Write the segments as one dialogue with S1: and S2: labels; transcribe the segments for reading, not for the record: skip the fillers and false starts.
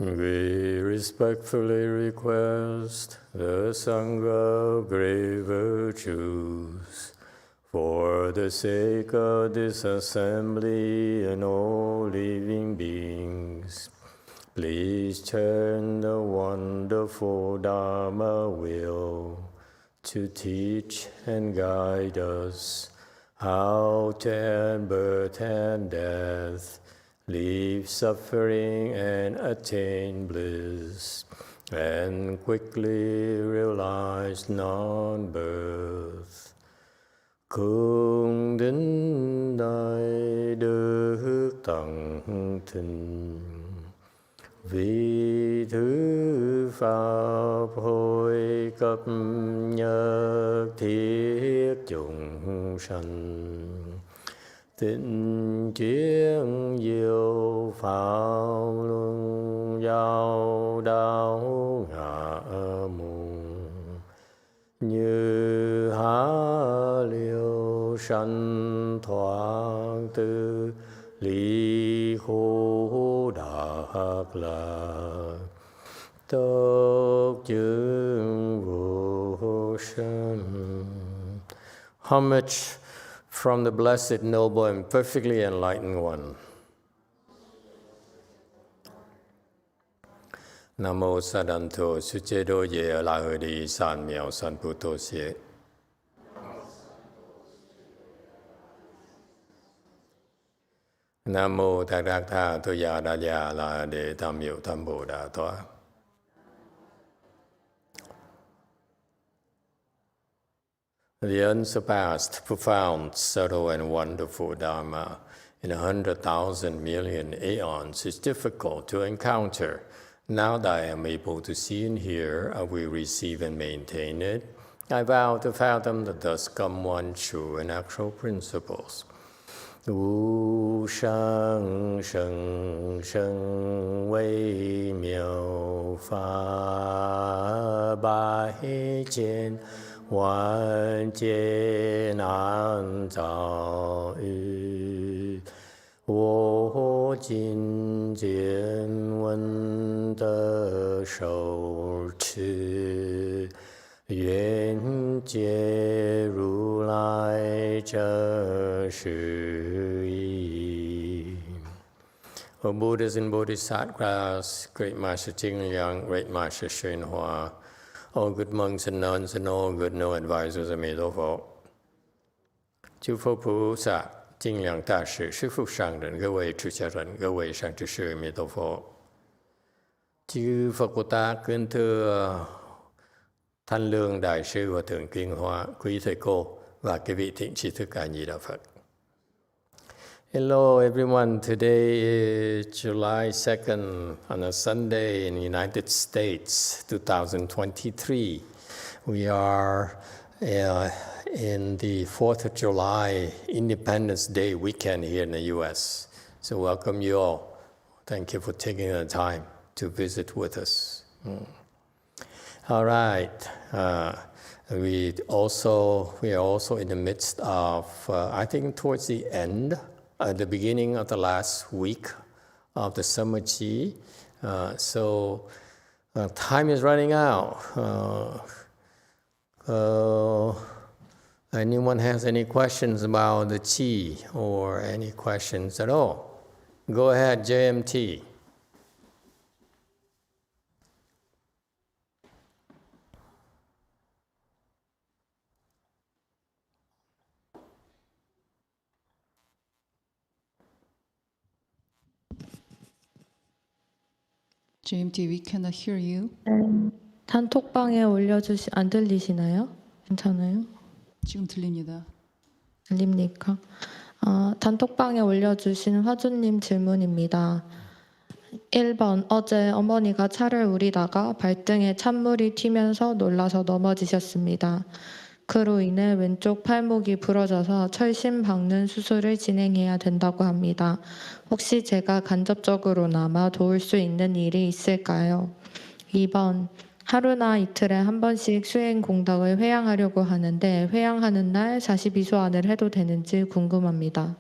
S1: We respectfully request the Sangha of great virtues, for the sake of this assembly and all living beings, please turn the wonderful Dharma wheel to teach and guide us how to end birth and death, leave suffering and attain bliss, and quickly realize non-birth. Cung kính đại đức tận thịnh, vì thứ pháp hội cấp nhất thiết chúng sanh, tịnh chuyên diệu pháp luân giao đạo ngã môn, như há liêu sanh thoát tư lý khổ đắc lạc, tốt chứng vô sanh. Homage from the Blessed, Noble, and Perfectly Enlightened One. Nam mô Sa Đan Thô Sư Chế Đô Ye A La Hơ Đi San Miao San Pu Tô Xie. Nam mô Thạc Đạc Tha Tô Ya Đa Ya La Đề Tam Miệu Tam Bồ Đà Thoa. The unsurpassed, profound, subtle, and wonderful Dharma in 100,000 million aeons is difficult to encounter. Now that I am able to see and hear, I will receive and maintain it. I vow to fathom the thus come one true and actual principles. Wu shang sheng sheng wei miao fa bai jian wan jie nan zao yu, wo jin jian wen de shou chi, yuan jie ru lai zhe shi yi. O Buddhas and Bodhisattvas, Great Master Jingliang, Great Master YongHua, all good monks and nuns and all good no advisors of Emitofuo. 诸佛菩萨、精良大师、师父上人、各位出家人、各位上智师弥陀佛。Chư Phật Bồ Tát kính thưa Thanh Lương Đại sư Hòa thượng Kiên Hoa, quý thầy cô và quý vị thiện tri thức A Di Đà Phật. Hello everyone, today is July 2nd on a Sunday in the United States, 2023. We are in the 4th of July Independence Day weekend here in the U.S. So welcome you all. Thank you for taking the time to visit with us. All right. We are also in the midst of, I think towards the end, at the beginning of the last week of the summer Qi. So time is running out. Anyone has any questions about the Qi or any questions at all? Go ahead, JMT.
S2: JMT, we cannot hear you.
S3: 단톡방에 안 들리시나요? 괜찮아요?
S2: 지금 들립니다.
S3: 들립니까? 단톡방에 올려주신 화주님 질문입니다. 1번, 어제 어머니가 차를 우리다가 발등에 찬물이 튀면서 놀라서 넘어지셨습니다. 그로 인해 왼쪽 팔목이 부러져서 철심 박는 수술을 진행해야 된다고 합니다. 혹시 제가 간접적으로나마 도울 수 있는 일이 있을까요? 2번, 하루나 이틀에 한 번씩 수행 공덕을 회양하려고 하는데 회양하는 날 42소환을 해도 되는지 궁금합니다.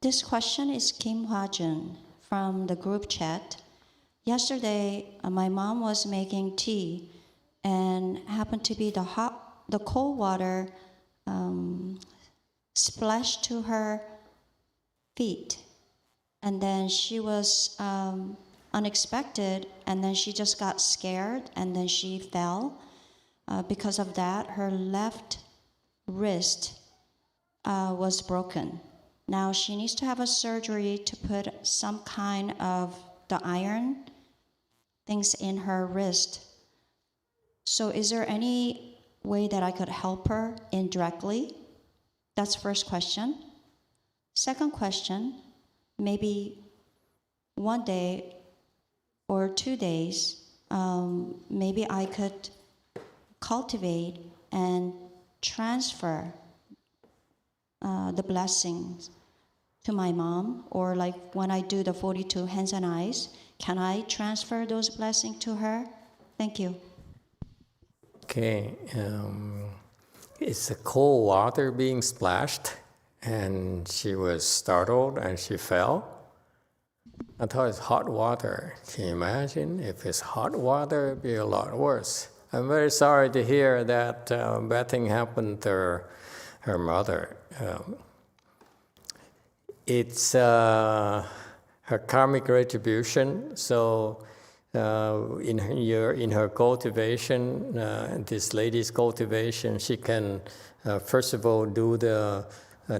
S4: This question is Kim Hwa-jun from the group chat. Yesterday, my mom was making tea and happened to be the cold water splashed to her feet. And then she was unexpected, and then she just got scared, and then she fell. Because of that, her left wrist was broken. Now she needs to have a surgery to put some kind of the iron things in her wrist. So is there any way that I could help her indirectly? That's first question. Second question, maybe one day or 2 days, maybe I could cultivate and transfer the blessings to my mom, or like when I do the 42 hands and eyes, can I transfer those blessings to her? Thank you.
S1: Okay, it's the cold water being splashed, and she was startled and she fell. I thought it's hot water. Can you imagine? If it's hot water, it'd be a lot worse. I'm very sorry to hear that bad thing happened to her mother. It's her karmic retribution. So in her cultivation, this lady's cultivation, she can first of all do the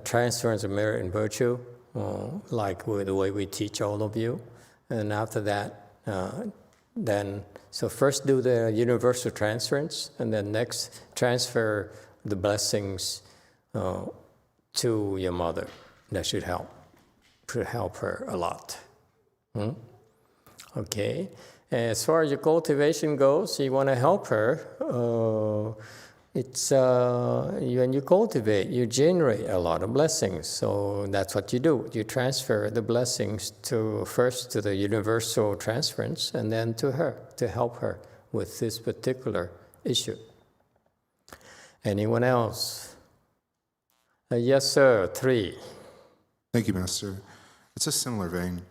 S1: transference of merit and virtue, like the way we teach all of you, and after that, so first do the universal transference, and then next transfer the blessings to your mother. That should help her a lot. Okay. As far as your cultivation goes, you want to help her. It's when you cultivate, you generate a lot of blessings. So that's what you do. You transfer the blessings first to the universal transference, and then to her, to help her with this particular issue. Anyone else? Yes, sir. 3.
S5: Thank you, Master. It's a similar vein.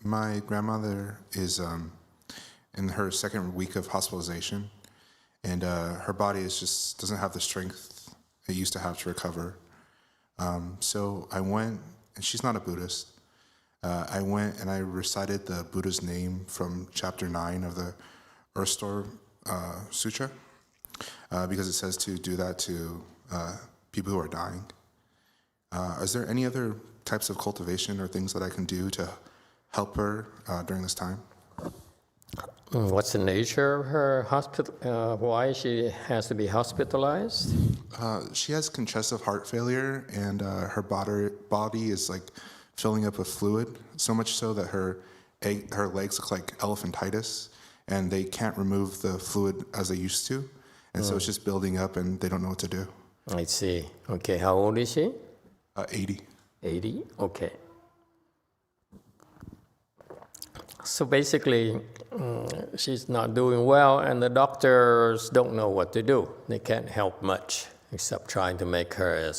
S5: My grandmother is in her second week of hospitalization, and her body doesn't have the strength it used to have to recover. So I went, and she's not a Buddhist. I went and I recited the Buddha's name from chapter 9 of the Earthstore Sutra, because it says to do that to people who are dying. Is there any other types of cultivation or things that I can do to help her during this time?
S1: What's the nature of her hospital? Why she has to be hospitalized?
S5: She has congestive heart failure, and her body is like filling up with fluid, so much so that her legs look like elephantitis, and they can't remove the fluid as they used to, and so it's just building up, and they don't know what to do.
S1: I see. Okay, how old is she?
S5: 80.
S1: 80? Okay. So basically, she's not doing well, and the doctors don't know what to do. They can't help much, except trying to make her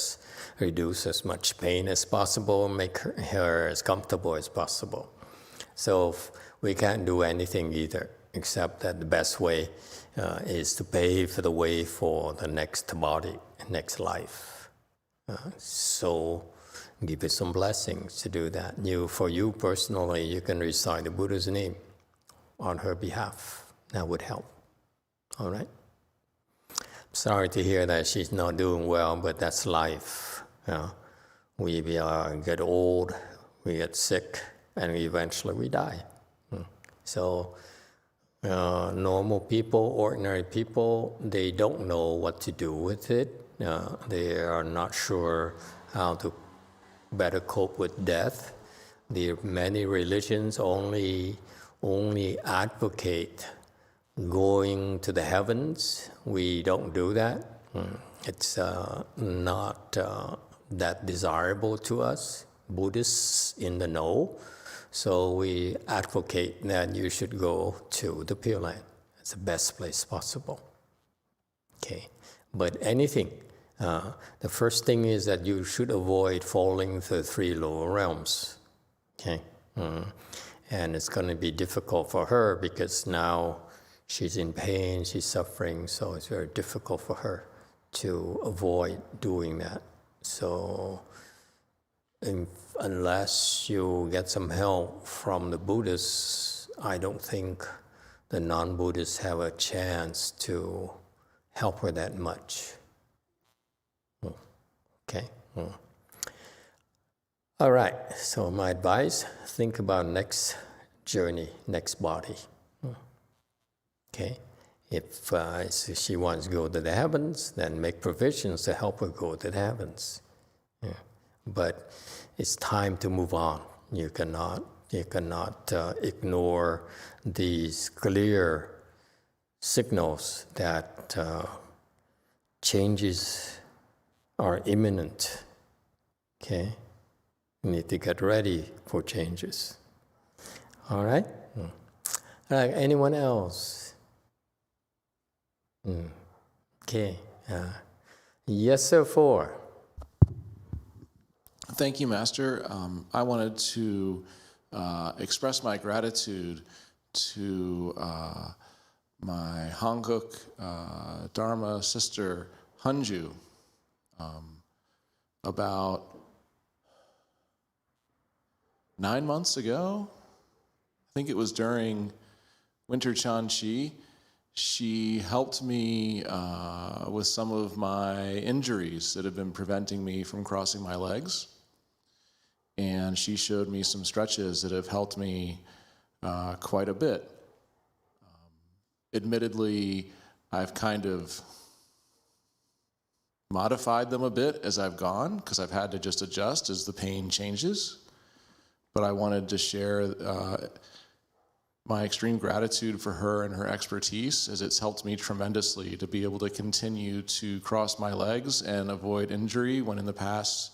S1: reduce as much pain as possible, make her as comfortable as possible. So we can't do anything either, except that the best way is to pave the way for the next body, next life. So give it some blessings to do that. For you personally, you can recite the Buddha's name on her behalf. That would help. All right? Sorry to hear that she's not doing well, but that's life. We get old, we get sick, and eventually we die. So normal people, ordinary people, they don't know what to do with it. They are not sure how to better cope with death. The many religions only advocate going to the heavens. We don't do that. It's not that desirable to us, Buddhists in the know. So we advocate that you should go to the Pure Land. It's the best place possible. Okay, but anything The first thing is that you should avoid falling to the 3 lower realms. Okay? And it's going to be difficult for her because now she's in pain, she's suffering, so it's very difficult for her to avoid doing that. So unless you get some help from the Buddhists, I don't think the non-Buddhists have a chance to help her that much. Okay? All right, so my advice, think about next journey, next body. Okay? If she wants to go to the heavens, then make provisions to help her go to the heavens. Yeah. But it's time to move on. You cannot ignore these clear signals that changes are imminent. Okay? You need to get ready for changes. All right? All right, anyone else? Okay. Yes, sir, 4.
S6: Thank you, Master. I wanted to express my gratitude to my Hanguk Dharma sister, Hanju. About 9 months ago, I think it was during Winter Chanchi, she helped me with some of my injuries that have been preventing me from crossing my legs. And she showed me some stretches that have helped me quite a bit. Admittedly, I've kind of modified them a bit as I've gone, because I've had to just adjust as the pain changes. But I wanted to share my extreme gratitude for her and her expertise, as it's helped me tremendously to be able to continue to cross my legs and avoid injury when in the past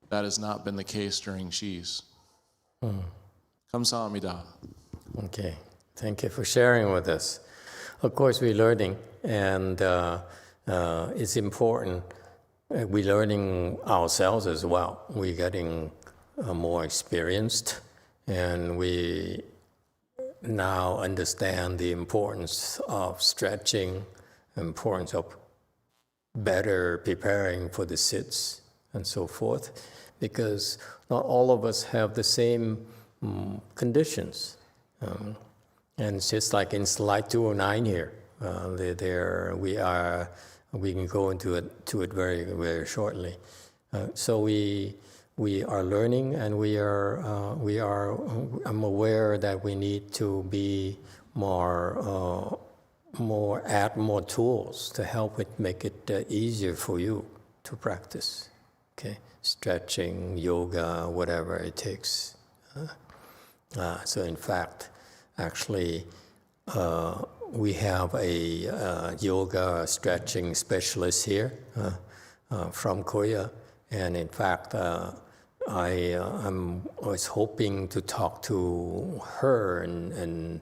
S6: that has not been the case during Shis. Kamsahamnida.
S1: Okay, thank you for sharing with us. Of course, we're learning, and it's important. We're learning ourselves as well. We're getting more experienced, and we now understand the importance of stretching, importance of better preparing for the sits and so forth, because not all of us have the same conditions. And it's just like in slide 209 here, we can go into it very, very shortly. So we are learning, and I'm aware that we need to be add more tools to help make it easier for you to practice. Okay, stretching, yoga, whatever it takes. So in fact, actually, we have a yoga stretching specialist here from Korea, and in fact, I was hoping to talk to her and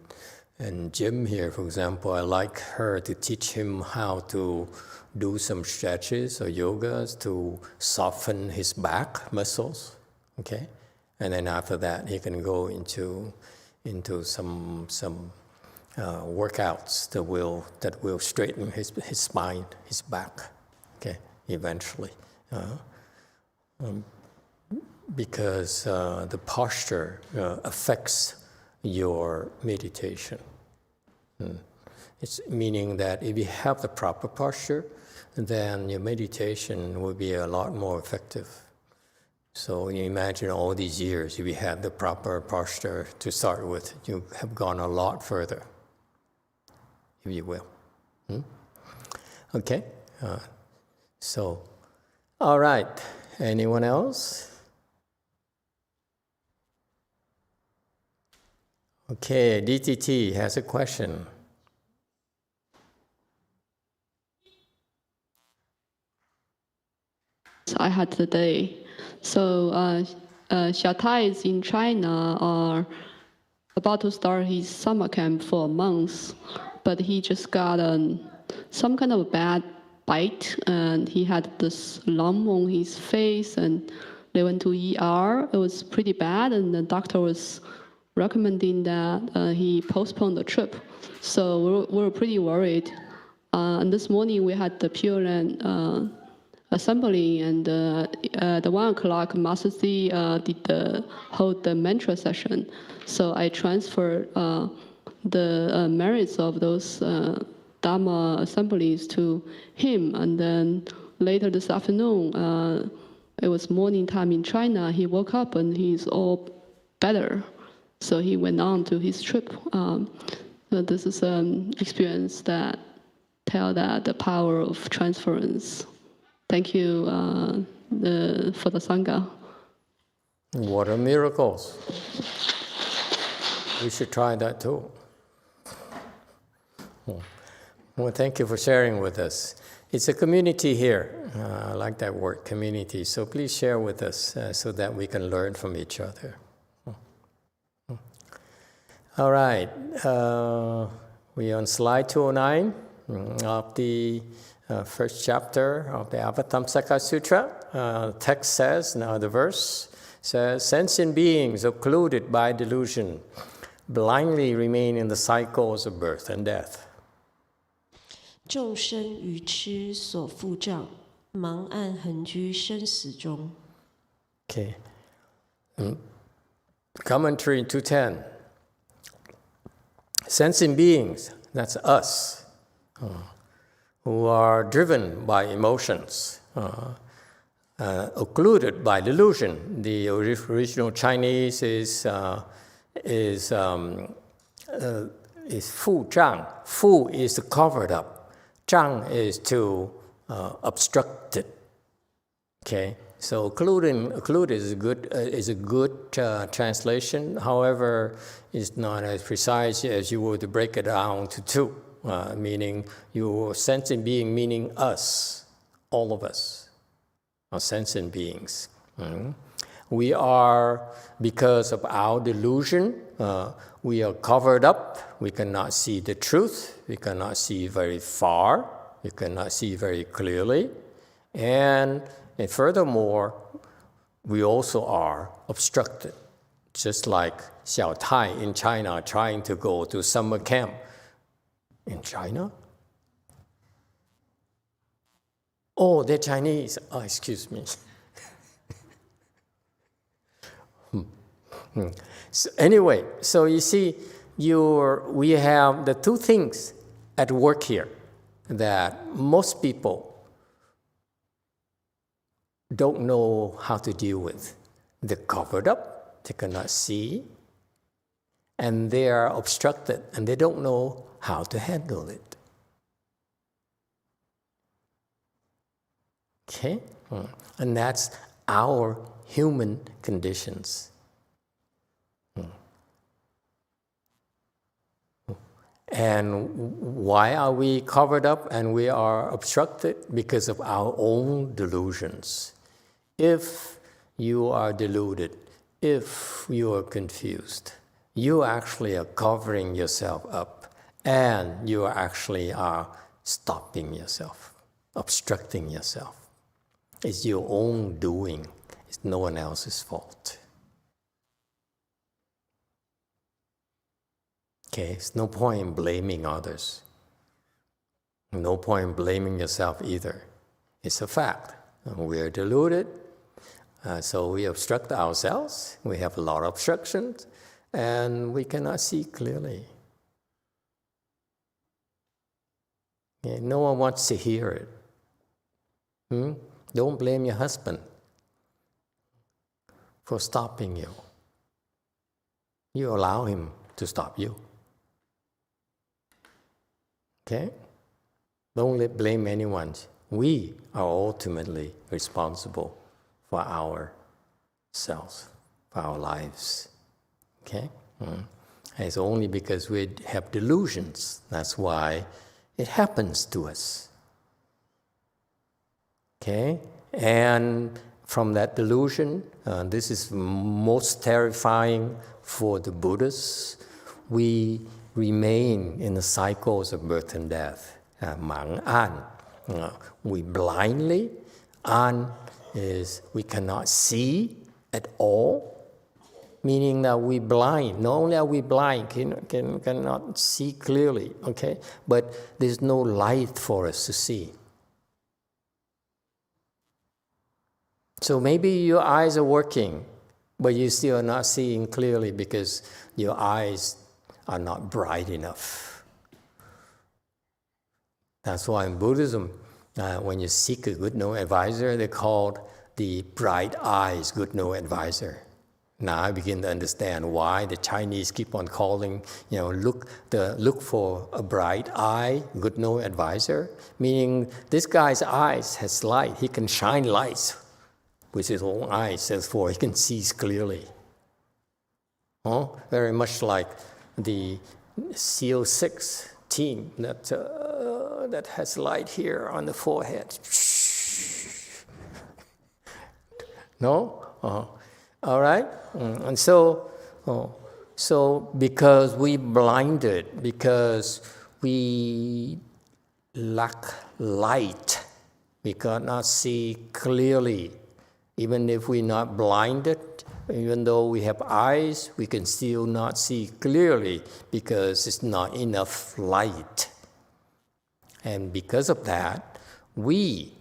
S1: Jim here, for example. I like her to teach him how to do some stretches or yogas to soften his back muscles, okay? And then after that, he can go into some workouts that will straighten his spine, his back, okay? Eventually, because the posture affects your meditation. It's meaning that if you have the proper posture, then your meditation will be a lot more effective. So you imagine all these years, if you had the proper posture to start with, you have gone a lot further, if you will. Okay? So, all right. Anyone else? Okay, DTT has a question.
S7: I had today. So Shatai is in China, about to start his summer camp for months, but he just got some kind of bad bite, and he had this lump on his face, and they went to ER. It was pretty bad, and the doctor was recommending that he postpone the trip. So we were pretty worried. And this morning we had the Pure Land assembly, and at 1 o'clock, Master Z hold the mantra session. So I transferred the merits of those Dharma assemblies to him, and then later this afternoon, it was morning time in China, he woke up and he's all better. So he went on to his trip. So this is an experience that tell that the power of transference. Thank you for the Sangha.
S1: What are miracles? We should try that too. Well, thank you for sharing with us. It's a community here. I like that word, community. So please share with us so that we can learn from each other. All right. We're on slide 209 of the first chapter of the Avatamsaka Sutra. Text says, now the verse says, sentient beings occluded by delusion blindly remain in the cycles of birth and death.
S8: 众生愚痴所覆障，盲暗恒居生死中。
S1: Okay. Commentary 210. Sentient beings, that's us, who are driven by emotions, occluded by delusion. The original Chinese is fu zhang. Fu is covered up. Zhang is to obstruct it. Okay, so occluded is a good translation. However, it's not as precise as you would break it down to two, meaning your sentient being, meaning us, all of us are sentient beings. We are, because of our delusion, we are covered up. We cannot see the truth. We cannot see very far. We cannot see very clearly. And furthermore, we also are obstructed. Just like Xiao Tai in China trying to go to summer camp. In China? Oh, they're Chinese. Oh, excuse me. So anyway, so you see, we have the two things at work here that most people don't know how to deal with. They're covered up, they cannot see, and they are obstructed, and they don't know how to handle it. Okay? And that's our human conditions. And why are we covered up and we are obstructed? Because of our own delusions. If you are deluded, if you are confused, you actually are covering yourself up, and you actually are stopping yourself, obstructing yourself. It's your own doing. It's no one else's fault. Okay, it's no point in blaming others. No point in blaming yourself either. It's a fact. We are deluded, so we obstruct ourselves. We have a lot of obstructions, and we cannot see clearly. Okay, no one wants to hear it. Don't blame your husband for stopping you. You allow him to stop you. Okay? Don't blame anyone. We are ultimately responsible for ourselves, for our lives. Okay? And it's only because we have delusions. That's why it happens to us. Okay? And from that delusion, this is most terrifying for the Buddhists. We remain in the cycles of birth and death, 盲暗. We blindly, and we cannot see at all, meaning that we blind. Not only are we blind, cannot see clearly, okay, but there's no light for us to see. So maybe your eyes are working, but you still are not seeing clearly because your eyes are not bright enough. That's why in Buddhism, when you seek a good no advisor, they're called the bright eyes good no advisor. Now I begin to understand why the Chinese keep on calling, look for a bright eye good no advisor, meaning this guy's eyes has light. He can shine lights with his own eyes, therefore he can see clearly. Very much like the CO6 team that has light here on the forehead. No? All right? And so because we blinded, because we lack light, we cannot see clearly. Even if we're not blinded, even though we have eyes, we can still not see clearly because it's not enough light. And because of that, we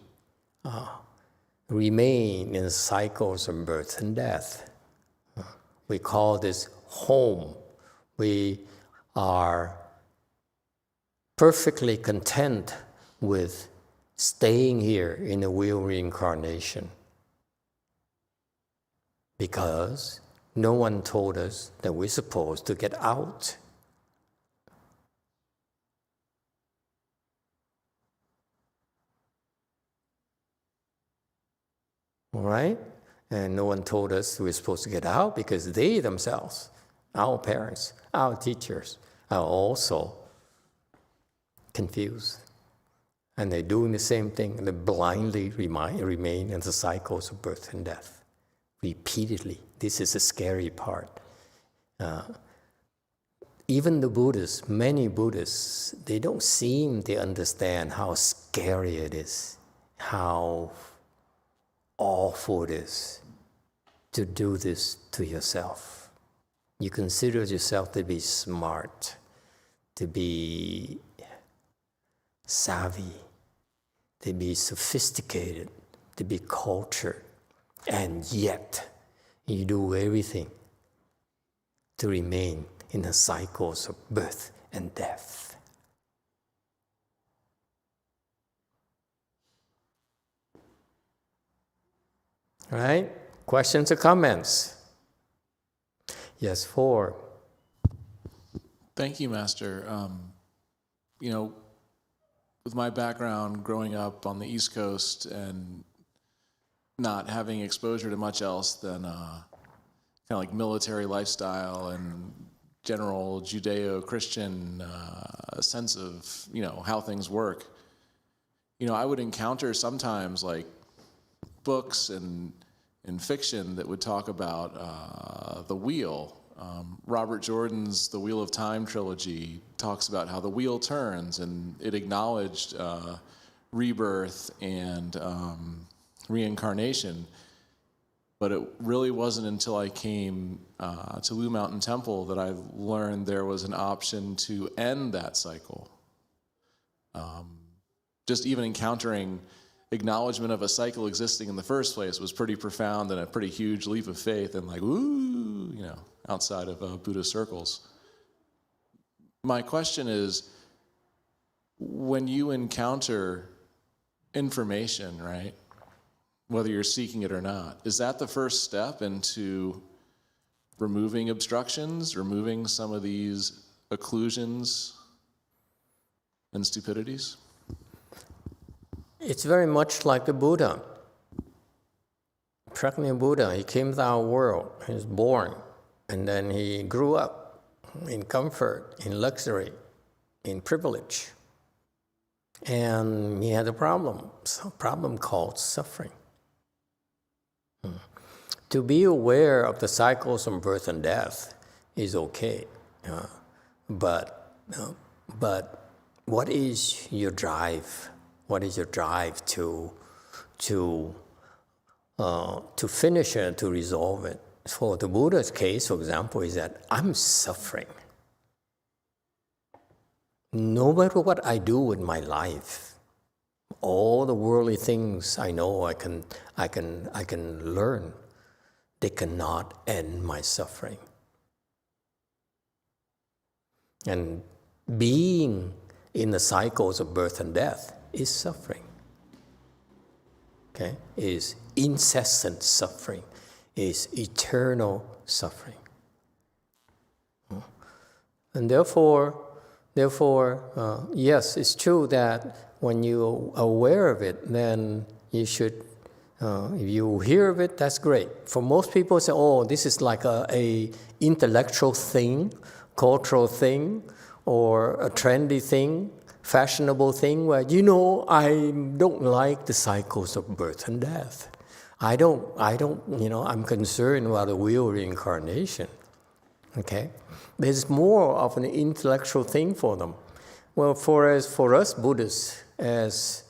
S1: remain in cycles of birth and death. We call this home. We are perfectly content with staying here in a wheel reincarnation because no one told us that we're supposed to get out. All right? And no one told us we're supposed to get out because they themselves, our parents, our teachers, are also confused. And they're doing the same thing. They blindly remain in the cycles of birth and death. Repeatedly. This is the scary part. Even the Buddhists, many Buddhists, they don't seem to understand how scary it is, how awful it is to do this to yourself. You consider yourself to be smart, to be savvy, to be sophisticated, to be cultured, and yet you do everything to remain in the cycles of birth and death. All right? Questions or comments? Yes, 4.
S6: Thank you, Master. With my background growing up on the East Coast and not having exposure to much else than kind of like military lifestyle and general Judeo-Christian sense of, how things work, I would encounter sometimes like books and fiction that would talk about the wheel. Robert Jordan's The Wheel of Time trilogy talks about how the wheel turns, and it acknowledged rebirth and reincarnation. But it really wasn't until I came to Blue Mountain Temple that I learned there was an option to end that cycle. Just even encountering acknowledgement of a cycle existing in the first place was pretty profound and a pretty huge leap of faith and like, ooh, outside of Buddhist circles. My question is, when you encounter information, right, whether you're seeking it or not, is that the first step into removing obstructions, removing some of these occlusions and stupidities?
S1: It's very much like the Buddha. Prajna Buddha, he came to our world, he was born, and then he grew up in comfort, in luxury, in privilege. And he had a problem called suffering. To be aware of the cycles of birth and death is okay, but what is your drive? What is your drive to finish it, to resolve it? For the Buddha's case, for example, is that I'm suffering. No matter what I do with my life, all the worldly things I know I can learn, they cannot end my suffering. And being in the cycles of birth and death is suffering. Okay? Is incessant suffering, is eternal suffering. And therefore, yes, it's true that when you're aware of it, then you should, if you hear of it, that's great. For most people, say, oh, this is like a intellectual thing, cultural thing, or a trendy thing, fashionable thing, where, I don't like the cycles of birth and death. I'm concerned about the real reincarnation. Okay? There's more of an intellectual thing for them. Well, for us Buddhists, as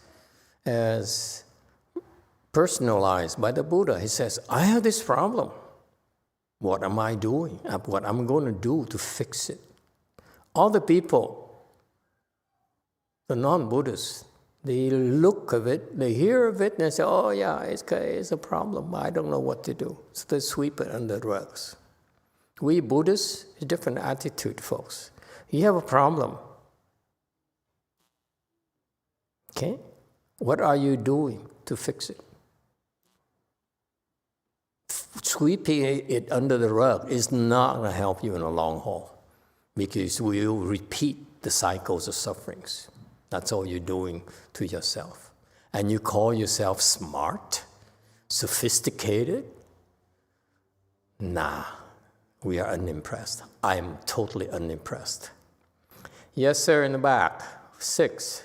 S1: personalized by the Buddha, he says, I have this problem. What am I doing? What I'm going to do to fix it? Other people, the non-Buddhists, they look of it, they hear of it, and they say, oh yeah, it's a problem. I don't know what to do. So they sweep it under the rugs. We Buddhists, a different attitude, folks. You have a problem. Okay? What are you doing to fix it? Sweeping it under the rug is not going to help you in the long haul, because we will repeat the cycles of sufferings. That's all you're doing to yourself. And you call yourself smart, sophisticated? Nah, we are unimpressed. I am totally unimpressed. Yes, sir, in the back. 6.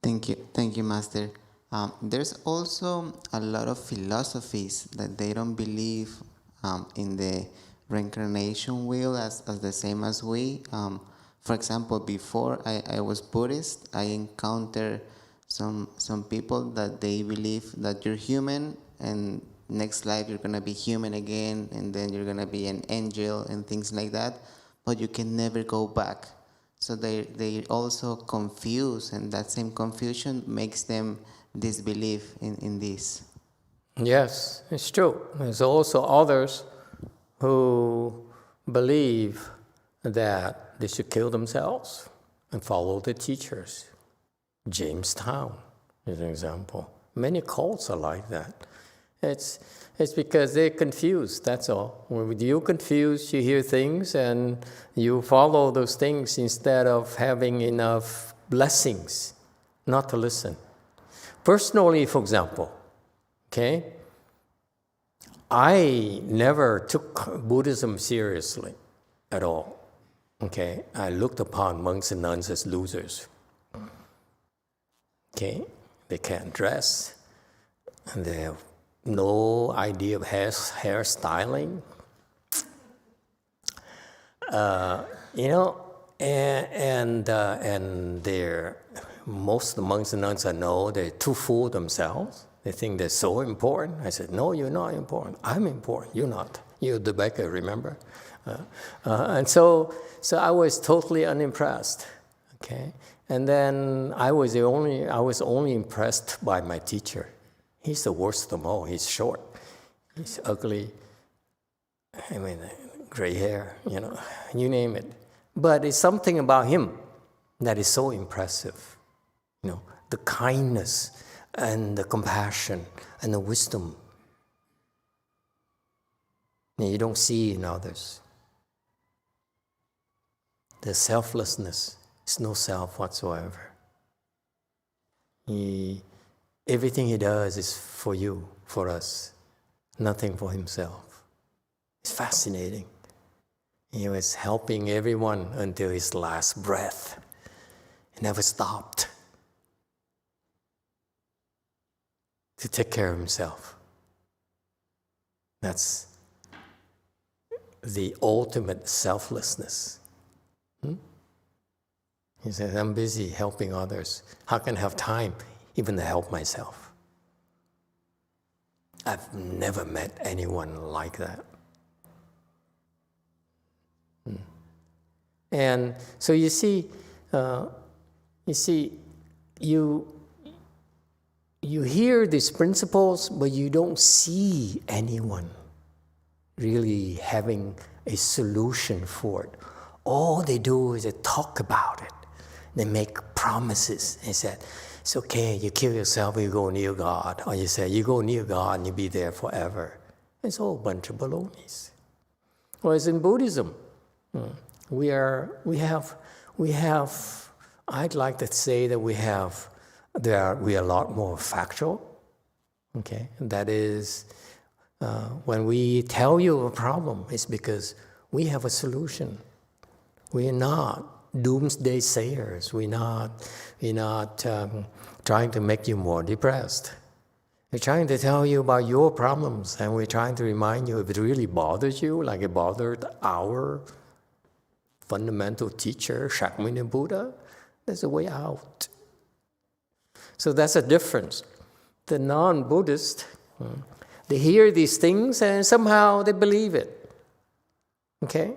S9: Thank you, Master. There's also a lot of philosophies that they don't believe in the reincarnation wheel as the same as we. For example, before I was Buddhist, I encountered some people that they believe that you're human and next life you're going to be human again, and then you're going to be an angel and things like that, but you can never go back. So they also confuse, and that same confusion makes them disbelieve in this.
S1: Yes, it's true. There's also others who believe that they should kill themselves and follow the teachers. Jamestown is an example. Many cults are like that. It's because they're confused, that's all. When you're confused, you hear things and you follow those things instead of having enough blessings not to listen. Personally, for example, okay, I never took Buddhism seriously at all. Okay, I looked upon monks and nuns as losers. Okay, they can't dress, and they have no idea of hairstyling. And they're, most of the monks and nuns I know, they're too full of themselves. They think they're so important. I said, no, you're not important. I'm important. You're not. You're the beggar, remember? And so I was totally unimpressed. Okay, and then I was only impressed by my teacher. He's the worst of them all. He's short. He's ugly. I mean, gray hair, you name it. But it's something about him that is so impressive. The kindness and the compassion and the wisdom that you don't see in others. The selflessness is no self whatsoever. Everything he does is for you, for us, nothing for himself. It's fascinating. He was helping everyone until his last breath. He never stopped to take care of himself. That's the ultimate selflessness. He says, I'm busy helping others. How can I have time even to help myself? I've never met anyone like that. And so you see, you hear these principles, but you don't see anyone really having a solution for it. All they do is they talk about it. They make promises. They said, it's okay, you kill yourself, you go near God. Or you say, you go near God and you be there forever. It's all a bunch of balonies. Whereas in Buddhism, we have, I'd like to say that we are a lot more factual. Okay, and that is, when we tell you a problem, it's because we have a solution. We are not doomsday sayers. We're not trying to make you more depressed. We're trying to tell you about your problems, and we're trying to remind you if it really bothers you, like it bothered our fundamental teacher, Shakyamuni Buddha, there's a way out. So that's a difference. The non-Buddhist, they hear these things and somehow they believe it. Okay?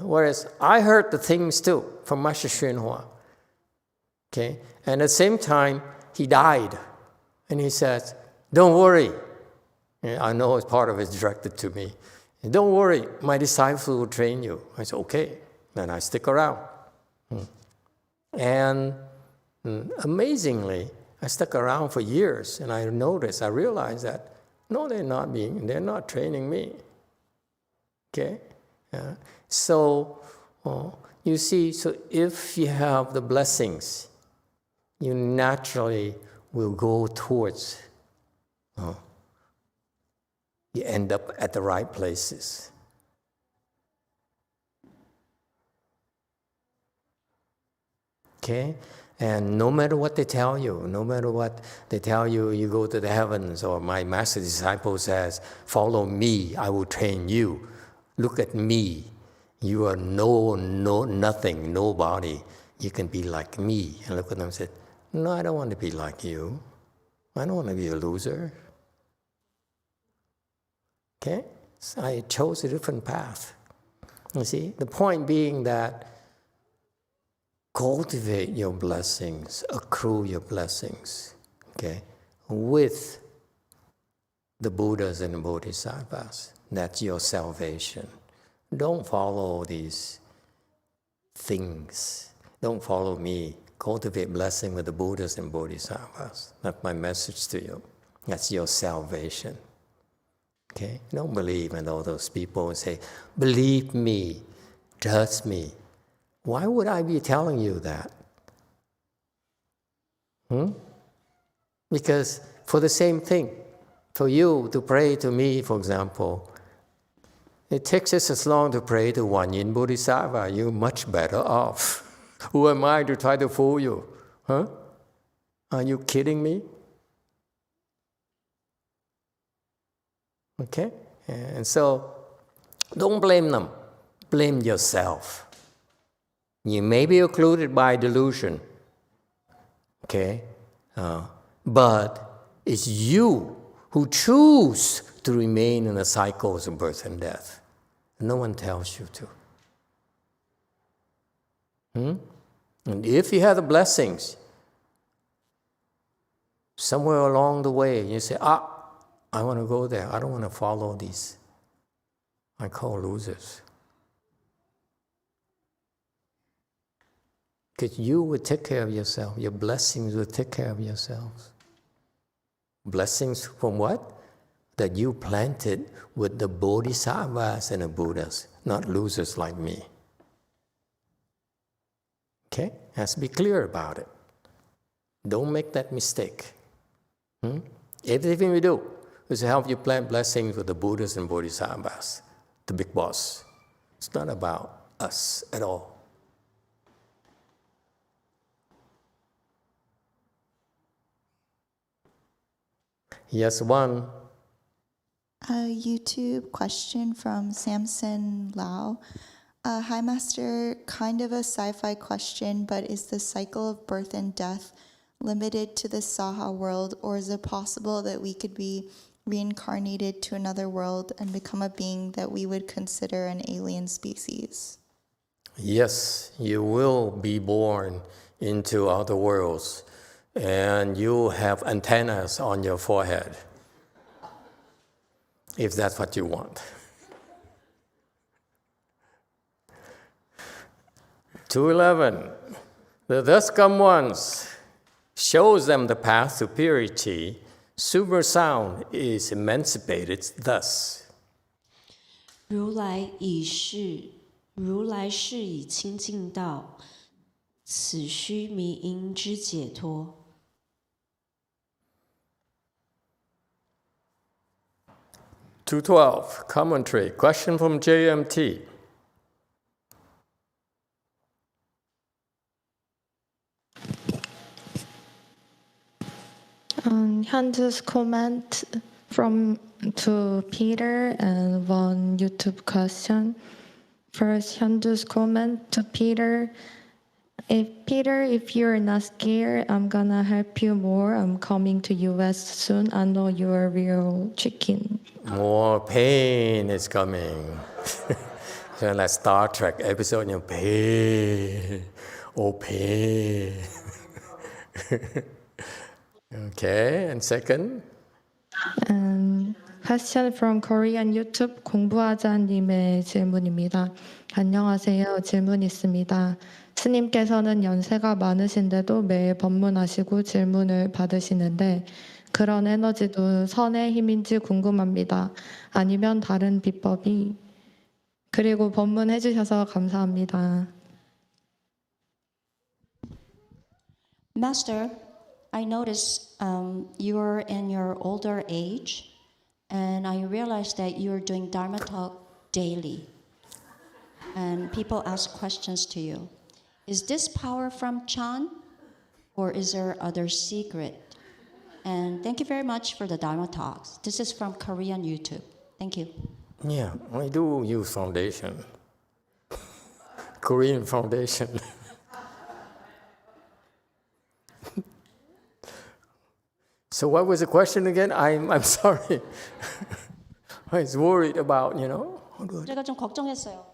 S1: Whereas I heard the things too from Master YongHua. Okay? And at the same time, he died. And he says, don't worry. And I know it's part of it directed to me. Don't worry, my disciples will train you. I said, okay. Then I stick around. And amazingly, I stuck around for years, and I realized that, no, they're not training me. Okay? So, you see, so if you have the blessings, you naturally will go towards, you end up at the right places. Okay? And no matter what they tell you, you go to the heavens, or my master disciple says, follow me, I will train you. Look at me. You are nothing, nobody. You can be like me. And look at them and say, no, I don't want to be like you. I don't want to be a loser. Okay? So I chose a different path. You see, the point being that cultivate your blessings, accrue your blessings, okay, with the Buddhas and the Bodhisattvas. That's your salvation. Don't follow these things. Don't follow me. Cultivate blessing with the Buddhas and Bodhisattvas. That's my message to you. That's your salvation. Okay? Don't believe in all those people and say, believe me, trust me. Why would I be telling you that? Because for the same thing, for you to pray to me, for example, it takes us as long to pray to One Yin Bodhisattva. You're much better off. Who am I to try to fool you? Huh? Are you kidding me? Okay? And so, don't blame them. Blame yourself. You may be occluded by delusion, okay? But it's you who choose to remain in the cycles of birth and death. No one tells you to. And if you have the blessings, somewhere along the way, you say, I want to go there. I don't want to follow these. I call losers. Because you would take care of yourself. Your blessings will take care of yourselves. Blessings from what? That you planted with the Bodhisattvas and the Buddhas, not losers like me. Okay? Has to be clear about it. Don't make that mistake. Everything we do is to help you plant blessings with the Buddhas and Bodhisattvas, the big boss. It's not about us at all. Yes, one.
S10: A YouTube question from Samson Lau. Hi, Master. Kind of a sci-fi question, but is the cycle of birth and death limited to the Saha world, or is it possible that we could be reincarnated to another world and become a being that we would consider an alien species?
S1: Yes, you will be born into other worlds, and you have antennas on your forehead, if that's what you want. 211. The thus come ones shows them the path to purity. Super sound is emancipated thus.
S8: 如来是以清净道，此须迷因之解脱。
S1: 212. Commentary. Question from JMT.
S3: 현주's comment to Peter and one YouTube question. First, Hyunju's comment to Peter. If you're not scared, I'm gonna help you more. I'm coming to US soon. I know you're a real chicken.
S1: More pain is coming. So like Star Trek episode, pain. Oh, pain. Okay, and second?
S3: Question from Korean YouTube 공부하자님의 질문입니다. 안녕하세요. 질문 있습니다. 스님께서는 연세가 많으신데도 매일 법문하시고 질문을 받으시는데 그런 에너지도 선의 힘인지 궁금합니다. 아니면 다른 비법이? 그리고 법문해 주셔서 감사합니다.
S4: Master, I notice you're in your older age, and I realized that you're doing Dharma talk daily. And people ask questions to you. Is this power from Chan, or is there other secret? And thank you very much for the Dharma talks. This is from Korean YouTube. Thank you.
S1: Yeah, I do use foundation. Korean foundation. So what was the question again? I'm sorry. I was worried about,
S4: 제가 좀 걱정했어요.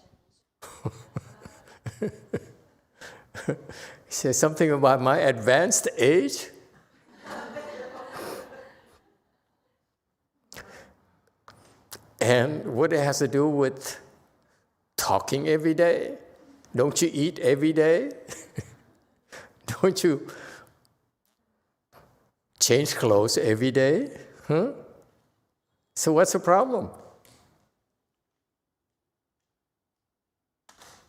S1: Say something about my advanced age? And what it has to do with talking every day? Don't you eat every day? Don't you change clothes every day? Huh? So what's the problem?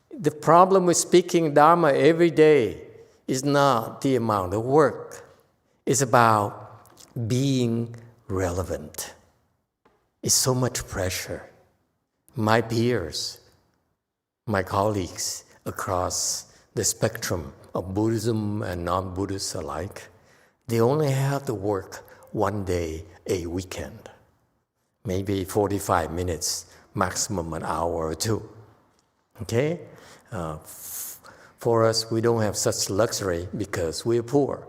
S1: The problem with speaking Dharma every day is not the amount of work. It's about being relevant. It's so much pressure. My peers, my colleagues across the spectrum of Buddhism and non-Buddhists alike, they only have to work one day a weekend, maybe 45 minutes, maximum an hour or two. Okay? For us, we don't have such luxury because we're poor.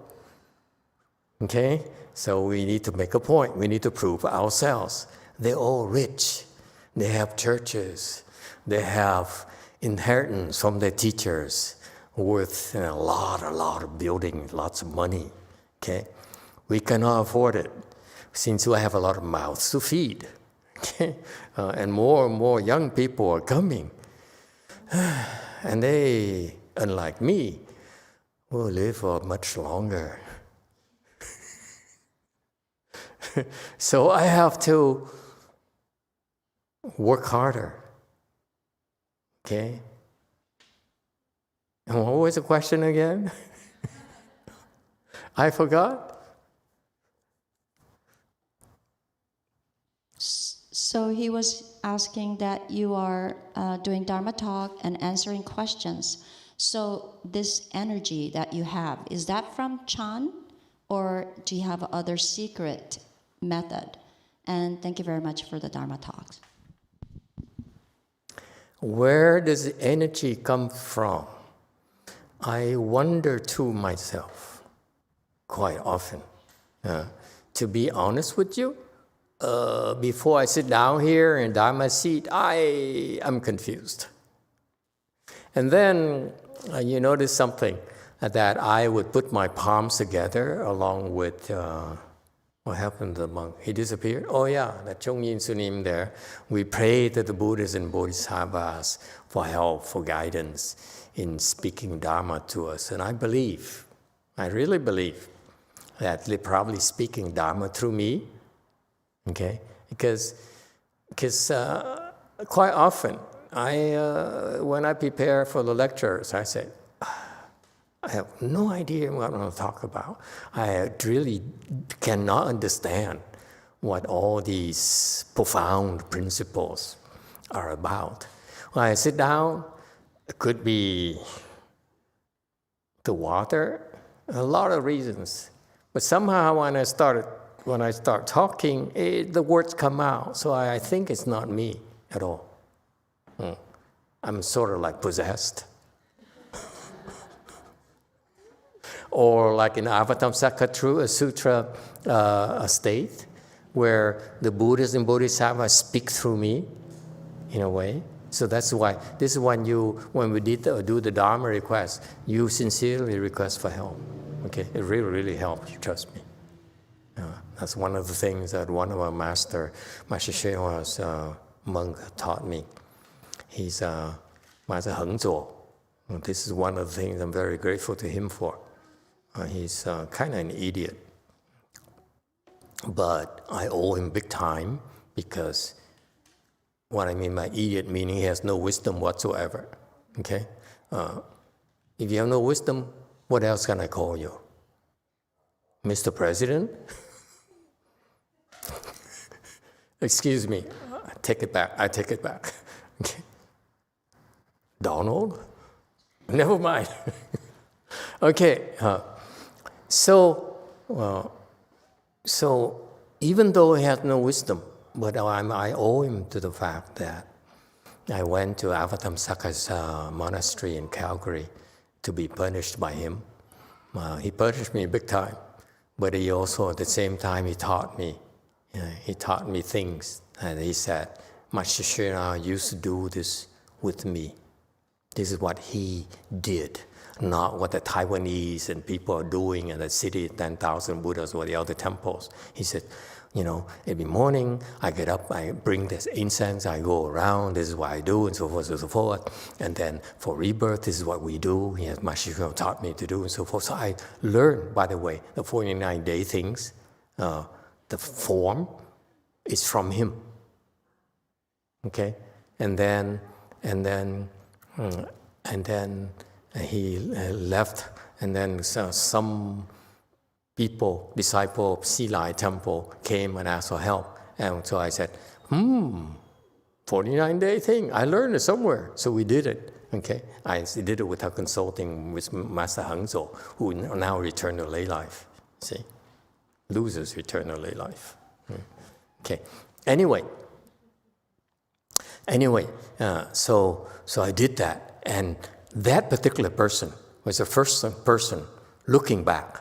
S1: Okay? So we need to make a point. We need to prove ourselves. They're all rich. They have churches. They have inheritance from their teachers worth a lot of building, lots of money. Okay? We cannot afford it since we have a lot of mouths to feed. Okay? And more young people are coming. And they, unlike me, will live for much longer. So I have to work harder. Okay? And what was the question again? I forgot.
S4: So he was asking that you are doing Dharma talk and answering questions. So this energy that you have, is that from Chan, or do you have other secret method? And thank you very much for the Dharma talks.
S1: Where does the energy come from? I wonder to myself quite often. To be honest with you, before I sit down here in Dharma seat, I am confused. And then you notice something, that I would put my palms together along with, what happened to the monk? He disappeared? Oh yeah, that Chongyin Sunim there. We pray to the Buddhas and Bodhisattvas for help, for guidance in speaking Dharma to us. And I believe, I really believe, that they're probably speaking Dharma through me, okay? Because quite often, when I prepare for the lectures, I say, I have no idea what I'm going to talk about. I really cannot understand what all these profound principles are about. When I sit down, it could be the water, a lot of reasons. But somehow when I start talking, the words come out. So I think it's not me at all. I'm sort of like possessed. Or like in Avatamsaka Sutra state, where the Buddhas and Bodhisattvas speak through me, in a way. So that's why, this is when we do the Dharma request, you sincerely request for help. Okay, it really, really helps, trust me. That's one of the things that one of our Master YongHua's monk taught me. He's Master YongHua. This is one of the things I'm very grateful to him for. He's kind of an idiot. But I owe him big time, because what I mean by idiot, meaning he has no wisdom whatsoever. Okay? If you have no wisdom, what else can I call you? Mr. President? Excuse me, I take it back. Okay. Donald? Never mind. Okay, so even though he has no wisdom, but I owe him to the fact that I went to Avatamsaka's monastery in Calgary to be punished by him. He punished me big time, but he also, at the same time, he taught me things. And he said, Master Shena used to do this with me. This is what he did, not what the Taiwanese and people are doing in the city, 10,000 Buddhas or the other temples. He said, every morning I get up, I bring this incense, I go around, this is what I do, and so forth and so forth. And then for rebirth, this is what we do. He has Master Shena taught me to do, and so forth. So I learned, by the way, the 49-day things, the form is from him. Okay? And then he left, and then some people, disciple of Silai Temple, came and asked for help. And so I said, 49-day thing, I learned it somewhere. So we did it, okay? I did it without consulting with Master YongHua, who now returned to lay life, see? Losers return to lay life. Okay, anyway, so I did that, and that particular person was the first person looking back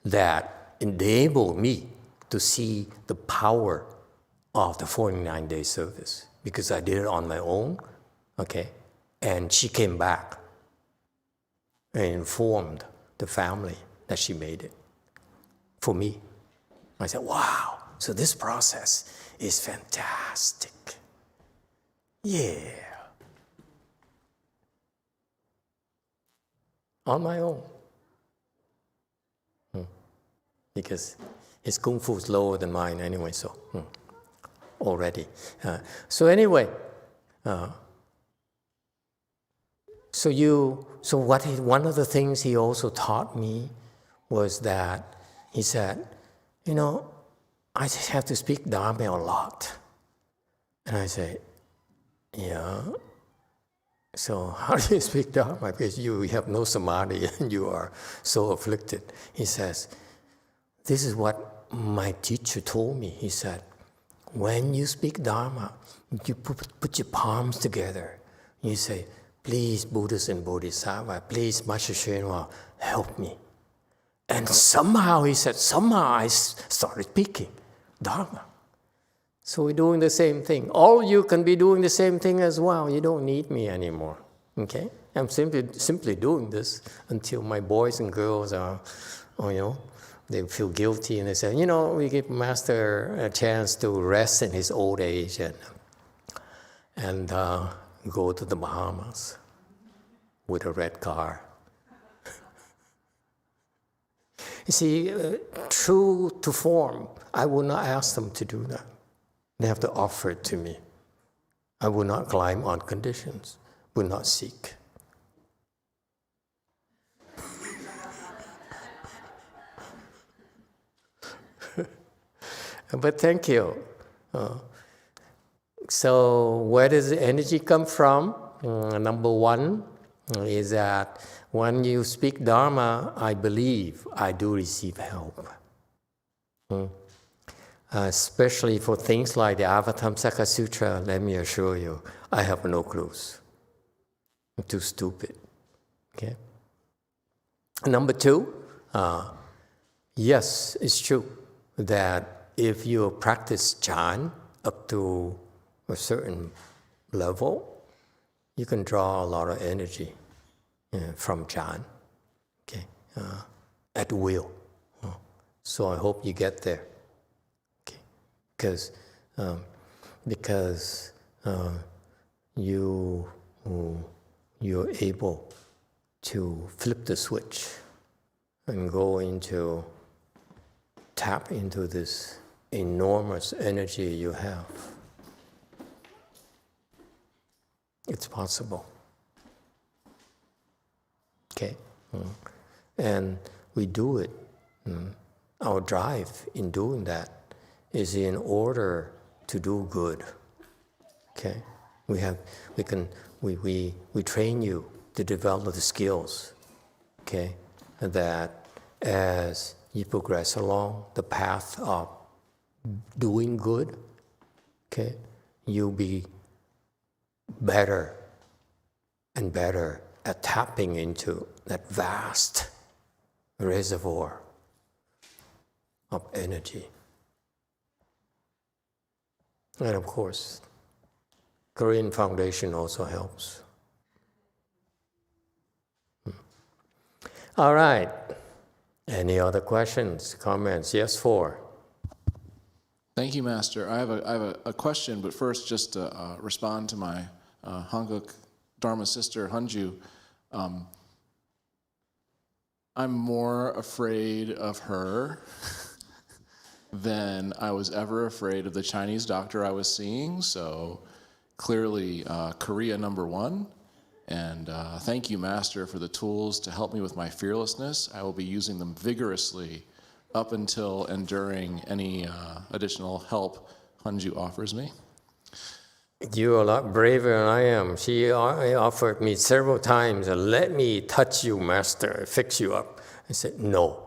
S1: that enabled me to see the power of the 49-day service, because I did it on my own, okay? And she came back and informed the family that she made it for me. I said, wow, so this process is fantastic. Yeah. On my own. Because his kung fu is lower than mine anyway, so already. One of the things he also taught me was that he said, I just have to speak Dharma a lot. And I say, yeah. So how do you speak Dharma? Because you have no samadhi and you are so afflicted. He says, this is what my teacher told me. He said, when you speak Dharma, you put your palms together. You say, please, Buddhas and Bodhisattva, please, Master Shenhua, help me. And somehow, he said, somehow I started speaking Dharma. So we're doing the same thing. All you can be doing the same thing as well. You don't need me anymore, okay? I'm simply doing this until my boys and girls are, they feel guilty and they say, we give Master a chance to rest in his old age and go to the Bahamas with a red car. You see, true to form, I will not ask them to do that. They have to offer it to me. I will not climb on conditions, will not seek. But thank you. So where does the energy come from? Number one is that when you speak Dharma, I believe I do receive help. Especially for things like the Avatamsaka Sutra, let me assure you, I have no clues. I'm too stupid. Okay. Number two, yes, it's true that if you practice Chan up to a certain level, you can draw a lot of energy from Chan, okay, at will. So I hope you get there, okay, because you're able to flip the switch and tap into this enormous energy you have. It's possible. Okay? And we do it. Our drive in doing that is in order to do good. Okay? We train you to develop the skills. Okay? That as you progress along the path of doing good, okay, you'll be better and better at tapping into that vast reservoir of energy. And of course, Korean Foundation also helps. All right. Any other questions, comments? Yes, 4.
S6: Thank you, Master. I have a question, but first, just to respond to my Hanguk Dharma sister, Hanju. I'm more afraid of her than I was ever afraid of the Chinese doctor I was seeing. So clearly, Korea #1. And thank you, Master, for the tools to help me with my fearlessness. I will be using them vigorously up until and during any additional help Hanju offers me.
S1: You're a lot braver than I am. She offered me several times, let me touch you, Master, fix you up. I said, no.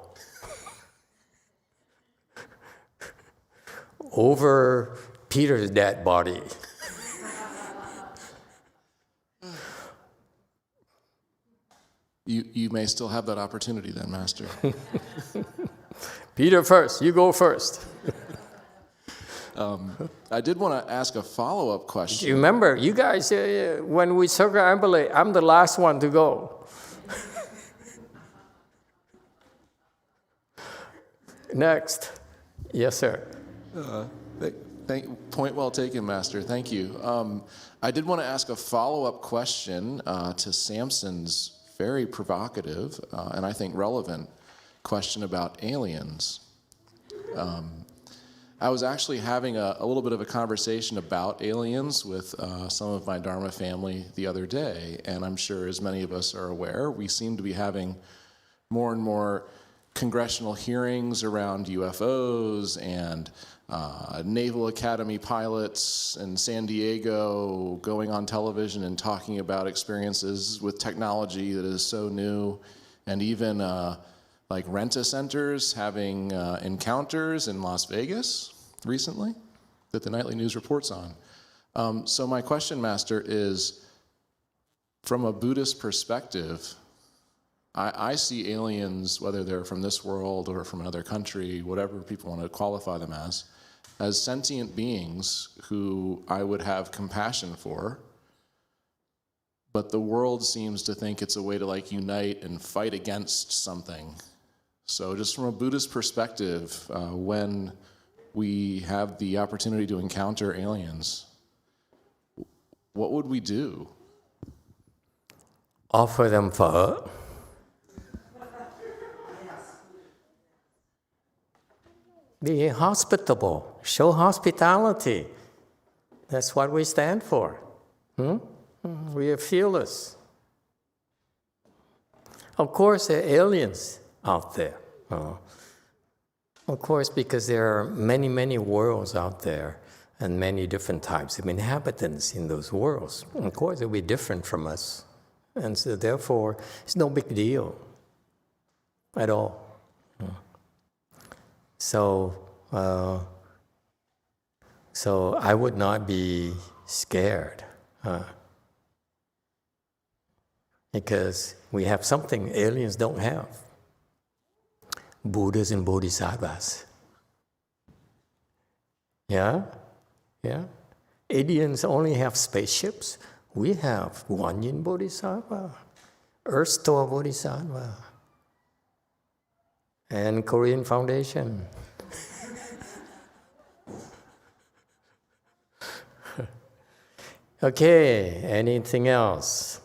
S1: Over Peter's dead body.
S6: You may still have that opportunity then, Master.
S1: Peter first, you go first.
S6: I did want to ask a follow-up question.
S1: You remember, you guys, when we circumambulate, I'm the last one to go. Next. Yes, sir.
S6: Point well taken, Master. Thank you. I did want to ask a follow-up question to Samson's very provocative and I think relevant question about aliens. I was actually having a little bit of a conversation about aliens with some of my Dharma family the other day, and I'm sure as many of us are aware, we seem to be having more and more congressional hearings around UFOs and Naval Academy pilots in San Diego going on television and talking about experiences with technology that is so new, and even like rent-a-centers having encounters in Las Vegas recently that the nightly news reports on. So my question, Master, is from a Buddhist perspective, I see aliens, whether they're from this world or from another country, whatever people want to qualify them as sentient beings who I would have compassion for. But the world seems to think it's a way to like unite and fight against something. So just from a Buddhist perspective, when we have the opportunity to encounter aliens, what would we do?
S1: Offer them pho. Be hospitable. Show hospitality. That's what we stand for. We are fearless. Of course, there are aliens out there. Of course, because there are many, many worlds out there and many different types of inhabitants in those worlds. Of course, they'll be different from us. And so therefore, it's no big deal at all. So I would not be scared. Because we have something aliens don't have. Buddhas and Bodhisattvas. Yeah? Aliens only have spaceships. We have Guanyin Bodhisattva, Earth Store Bodhisattva, and Korean Foundation. Okay, anything else?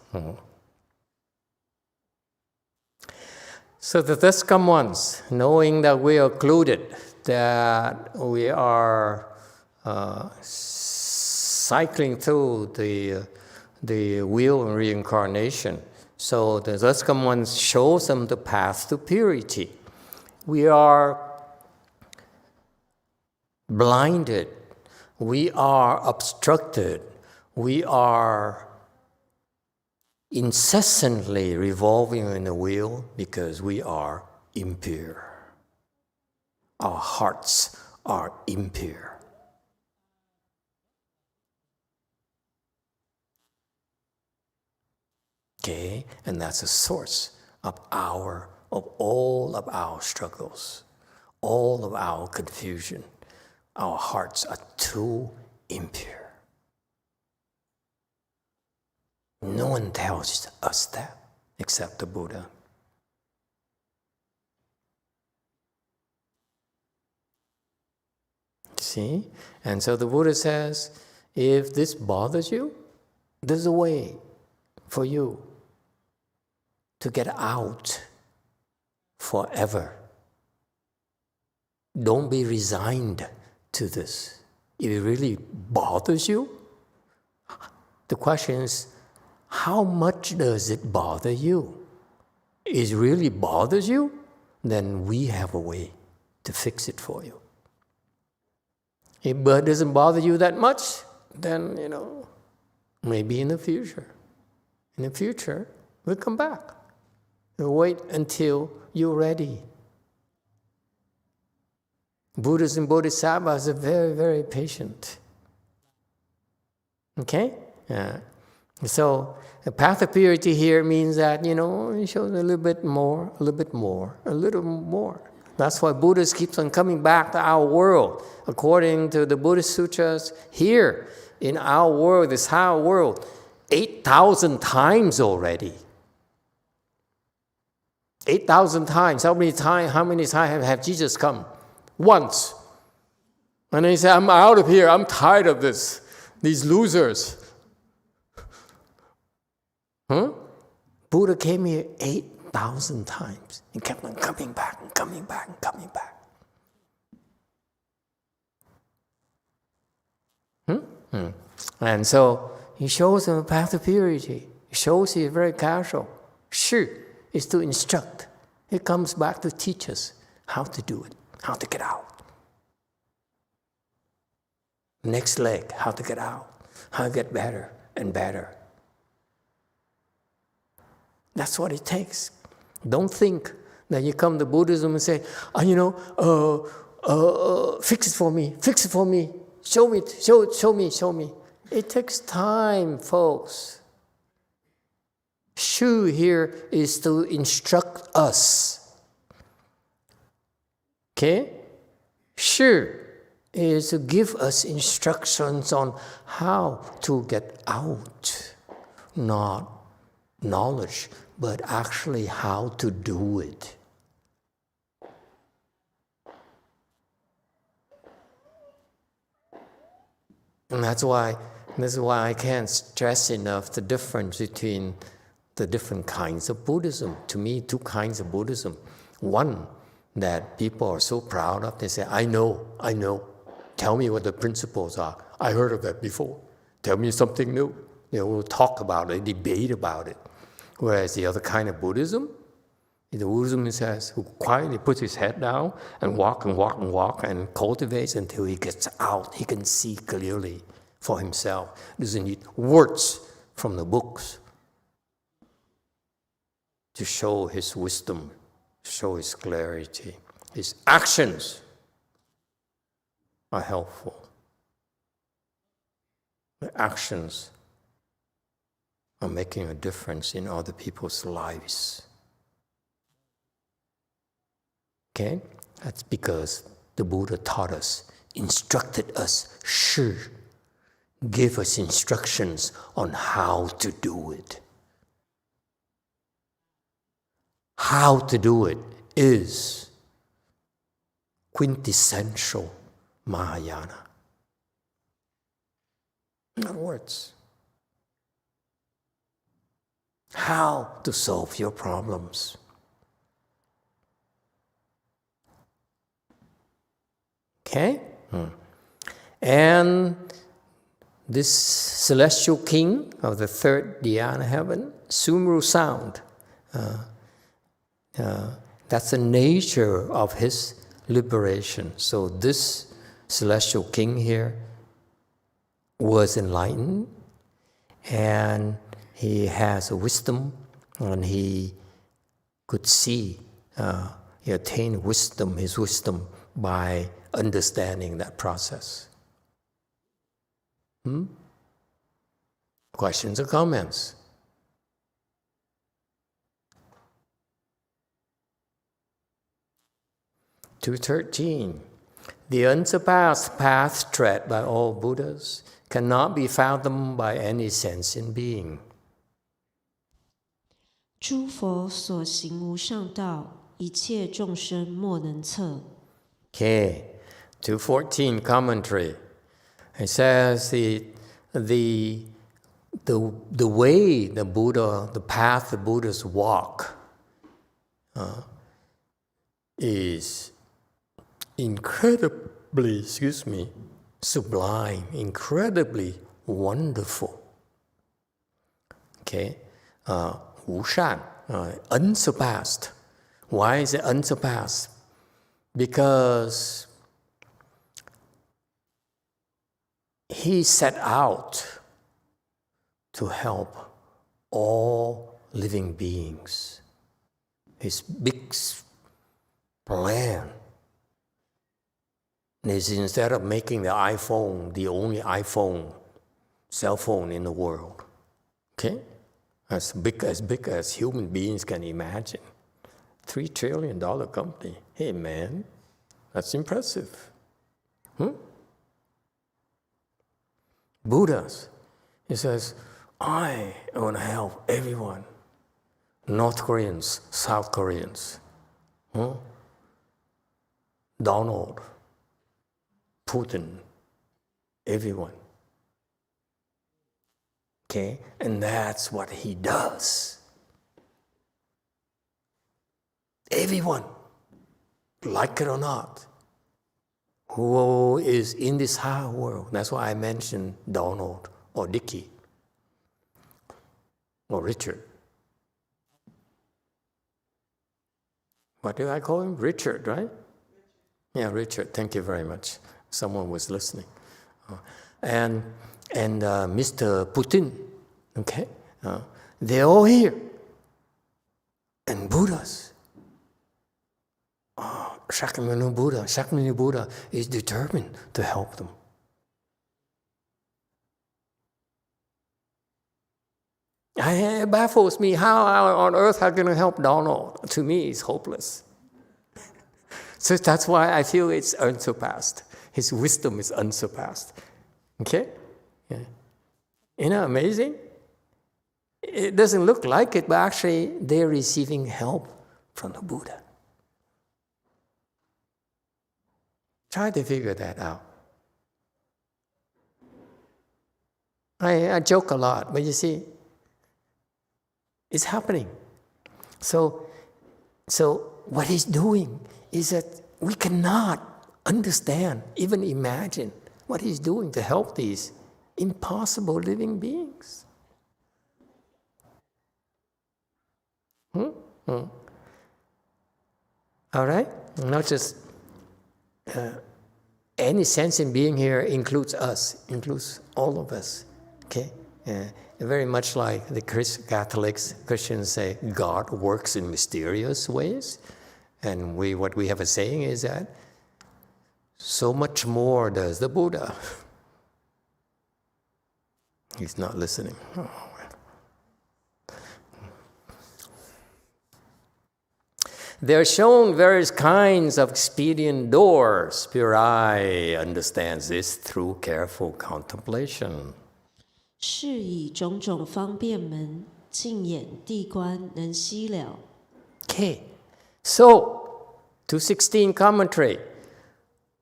S1: So the thus come ones, knowing that we are occluded, that we are cycling through the wheel of reincarnation. So the thus come ones shows them the path to purity. We are blinded. We are obstructed. We are incessantly revolving in the wheel because we are impure. Our hearts are impure. Okay, and that's the source of all of our struggles, all of our confusion. Our hearts are too impure. No one tells us that except the Buddha. See? And so the Buddha says, if this bothers you, there's a way for you to get out forever. Don't be resigned to this. If it really bothers you, the question is, how much does it bother you? If it really bothers you, then we have a way to fix it for you. If it doesn't bother you that much, then, maybe in the future. In the future, we'll come back. We'll wait until you're ready. Buddhas and Bodhisattvas are very, very patient. Okay? Yeah. So the path of purity here means that, it shows a little bit more, a little bit more, a little more. That's why Buddhists keeps on coming back to our world. According to the Buddhist sutras, here in our world, this higher world, 8,000 times already. 8,000 times. How many times have Jesus come? Once. And he said, I'm out of here. I'm tired of this. These losers. Buddha came here 8,000 times and kept on coming back and coming back and coming back. And so he shows them a path of purity. He shows he's very casual. Shi is to instruct. He comes back to teach us how to do it, how to get out. Next leg, how to get out, how to get better and better. That's what it takes. Don't think that you come to Buddhism and say, fix it for me, show me. It takes time, folks. Shu here is to instruct us. Okay? Shu is to give us instructions on how to get out. Not knowledge, but actually how to do it. And that's why I can't stress enough the difference between the different kinds of Buddhism. To me, two kinds of Buddhism. One that people are so proud of, they say, I know. Tell me what the principles are. I heard of that before. Tell me something new. We'll talk about it, debate about it. Whereas the other kind of Buddhism, the Buddhism says, who quietly puts his head down and walk and cultivates until he gets out. He can see clearly for himself. Doesn't need words from the books to show his wisdom, show his clarity. His actions are helpful. The actions are making a difference in other people's lives. Okay? That's because the Buddha taught us, instructed us, gave us instructions on how to do it. How to do it is quintessential Mahayana. Not words. How to solve your problems. Okay? And this celestial king of the third dhyana heaven, Sumru sound, that's the nature of his liberation. So this celestial king here was enlightened, and he has a wisdom, and he could see, he attained wisdom, his wisdom, by understanding that process. Questions or comments? (213) The unsurpassed path tread by all Buddhas cannot be fathomed by any sentient being.
S8: 诸佛所行无上道，一切众生莫能测。
S1: Okay, 214 commentary. It says the way the Buddha, the path the Buddhas walk, is incredibly, sublime, incredibly wonderful. Okay, 无上, unsurpassed. Why is it unsurpassed? Because he set out to help all living beings. His big plan is, instead of making the iPhone the only iPhone, cell phone in the world, okay? As big as human beings can imagine. $3 trillion company. Hey man, that's impressive. Buddhas, he says, I want to help everyone. North Koreans, South Koreans, Donald, Putin, everyone. Okay, and that's what he does. Everyone, like it or not, who is in this higher world. That's why I mentioned Donald or Dickie or Richard. What do I call him? Richard, right? Yeah, Richard. Thank you very much. Someone was listening. And Mr. Putin, okay? They're all here. And Buddhas. Shakyamuni Buddha is determined to help them. It baffles me. How on earth are you going to help Donald? To me, it's hopeless. So that's why I feel it's unsurpassed. His wisdom is unsurpassed. Okay? Yeah. Isn't that amazing? It doesn't look like it, but actually they're receiving help from the Buddha. Try to figure that out. I joke a lot, but you see, it's happening. So what he's doing is that we cannot understand, even imagine what he's doing to help these impossible living beings. All right? Not just any sentient being here includes us, includes all of us. Okay? Very much like the Catholics, Christians say God works in mysterious ways. And what we have a saying is that so much more does the Buddha. He's not listening. Oh, well. There are shown various kinds of expedient doors. Pure eye understands this through careful contemplation.
S8: 是以种种方便门，净眼地观能悉了。
S1: Okay, so 216 commentary.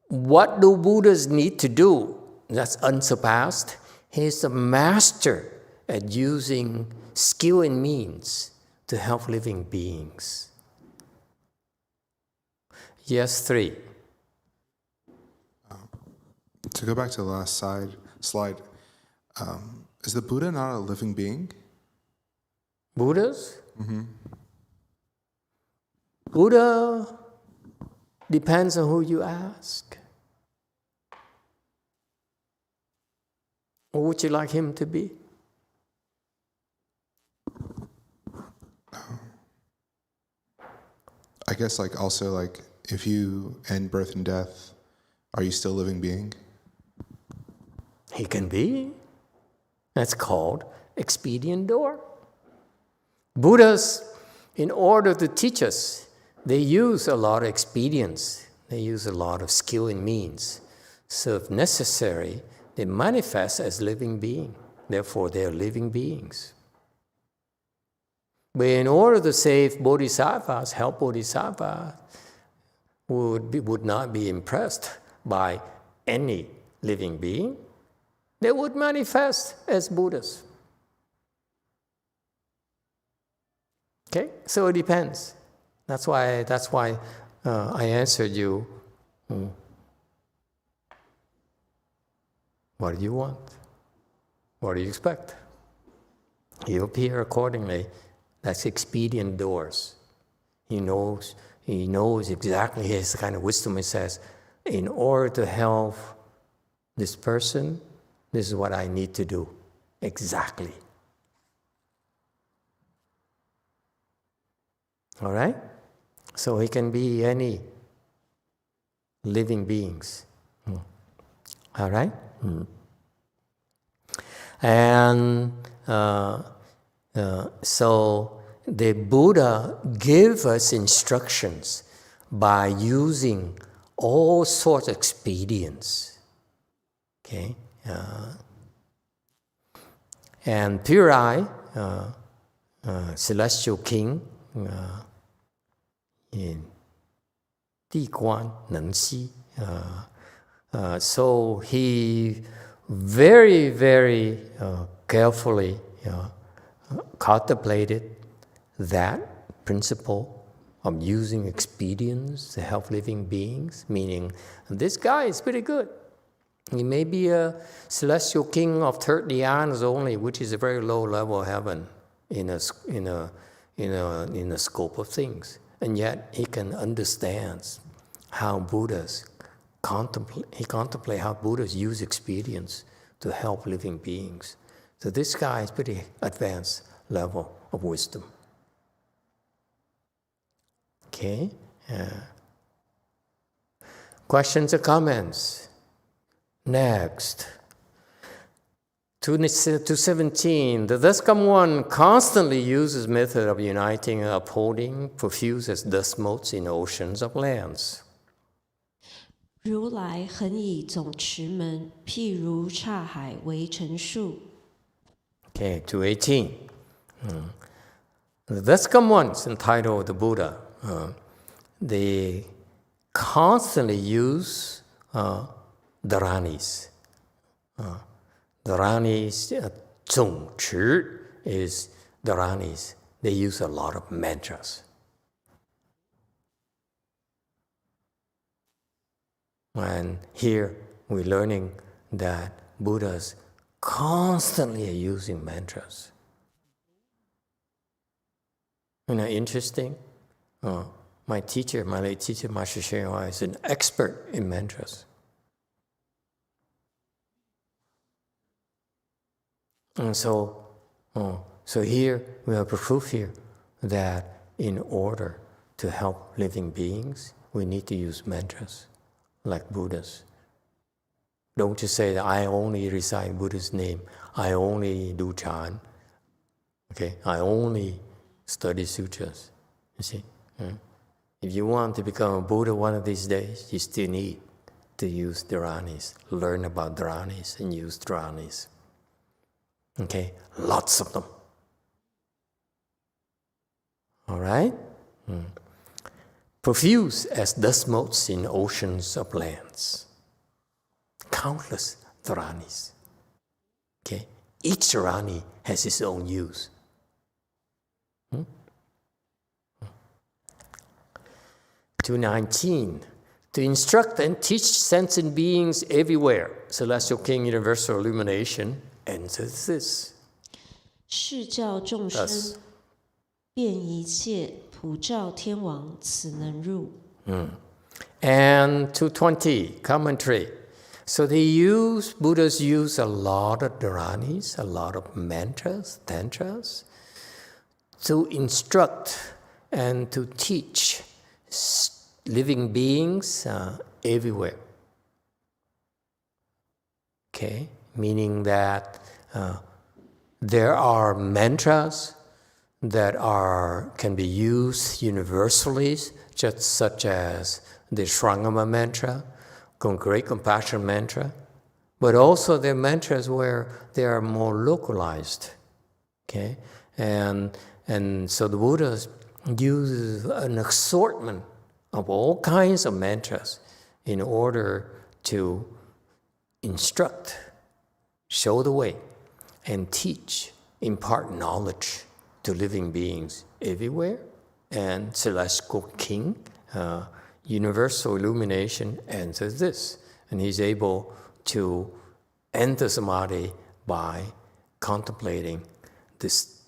S1: What do Buddhas need to do? That's unsurpassed. He's a master at using skill and means to help living beings. Yes, 3.
S5: To go back to the last slide, is the Buddha not a living being?
S1: Buddhas? Mm-hmm. Buddha depends on who you ask. What would you like him to be?
S5: I guess also if you end birth and death, are you still a living being?
S1: He can be. That's called expedient door. Buddhas, in order to teach us, they use a lot of expedients. They use a lot of skill and means. So if necessary, they manifest as living beings. Therefore, they are living beings. But in order to save bodhisattvas, help bodhisattvas, would not be impressed by any living being. They would manifest as Buddhas. Okay, so it depends. That's why I answered you. What do you want? What do you expect? You appear accordingly. That's expedient doors. He knows exactly his kind of wisdom. It says, in order to help this person, this is what I need to do. Exactly. All right? So he can be any living beings. All right? And so the Buddha gave us instructions by using all sorts of expedients. Okay? And Pure Eye, celestial king, in Di Guan Neng Xi. So he very, very carefully contemplated that principle of using expedients to help living beings, meaning this guy is pretty good. He may be a celestial king of third dhyans only, which is a very low level of heaven in the scope of things, and yet he can understand how Buddhas contemplate how Buddhas use expedience to help living beings. So this guy is pretty advanced level of wisdom. Okay. Questions or comments? Next, 217, the thus come one constantly uses method of uniting and upholding, profuse as dust motes in oceans of lands.
S8: 如来恒以总持门，譬如刹海为陈数。
S1: Okay, 218. The thus come ones entitled the Buddha, they constantly use dharanis. Dharanis, 总持 is dharanis. They use a lot of mantras. And here we're learning that Buddhas constantly are using mantras. Isn't that interesting? My teacher, my late teacher, Master YongHua, is an expert in mantras. And so here we have a proof here that in order to help living beings, we need to use mantras like Buddhas. Don't just say that I only recite Buddha's name, I only do chant, okay? I only study sutras, you see? If you want to become a Buddha one of these days, you still need to use dharanis, learn about dharanis and use dharanis. Okay, lots of them. All right? Profuse as dust motes in oceans of lands. Countless dharanis. Okay, each dharani has its own use. 219. To instruct and teach sentient beings everywhere, Celestial King, Universal Illumination, answers this.
S8: 是教众生
S1: Thus.
S8: 遍一切，普照天王，此能入。
S1: And 220, commentary. So Buddhas use a lot of dharanis, a lot of mantras, tantras, to instruct and to teach living beings everywhere. Okay, meaning that there are mantras that can be used universally, just such as the Shrangama mantra, Great Compassion mantra, but also there are mantras where they are more localized. Okay, and so the Buddhas use an assortment of all kinds of mantras in order to instruct, show the way, and teach, impart knowledge to living beings everywhere. And Celestial King, Universal Illumination, answers this. And he's able to enter samadhi by contemplating this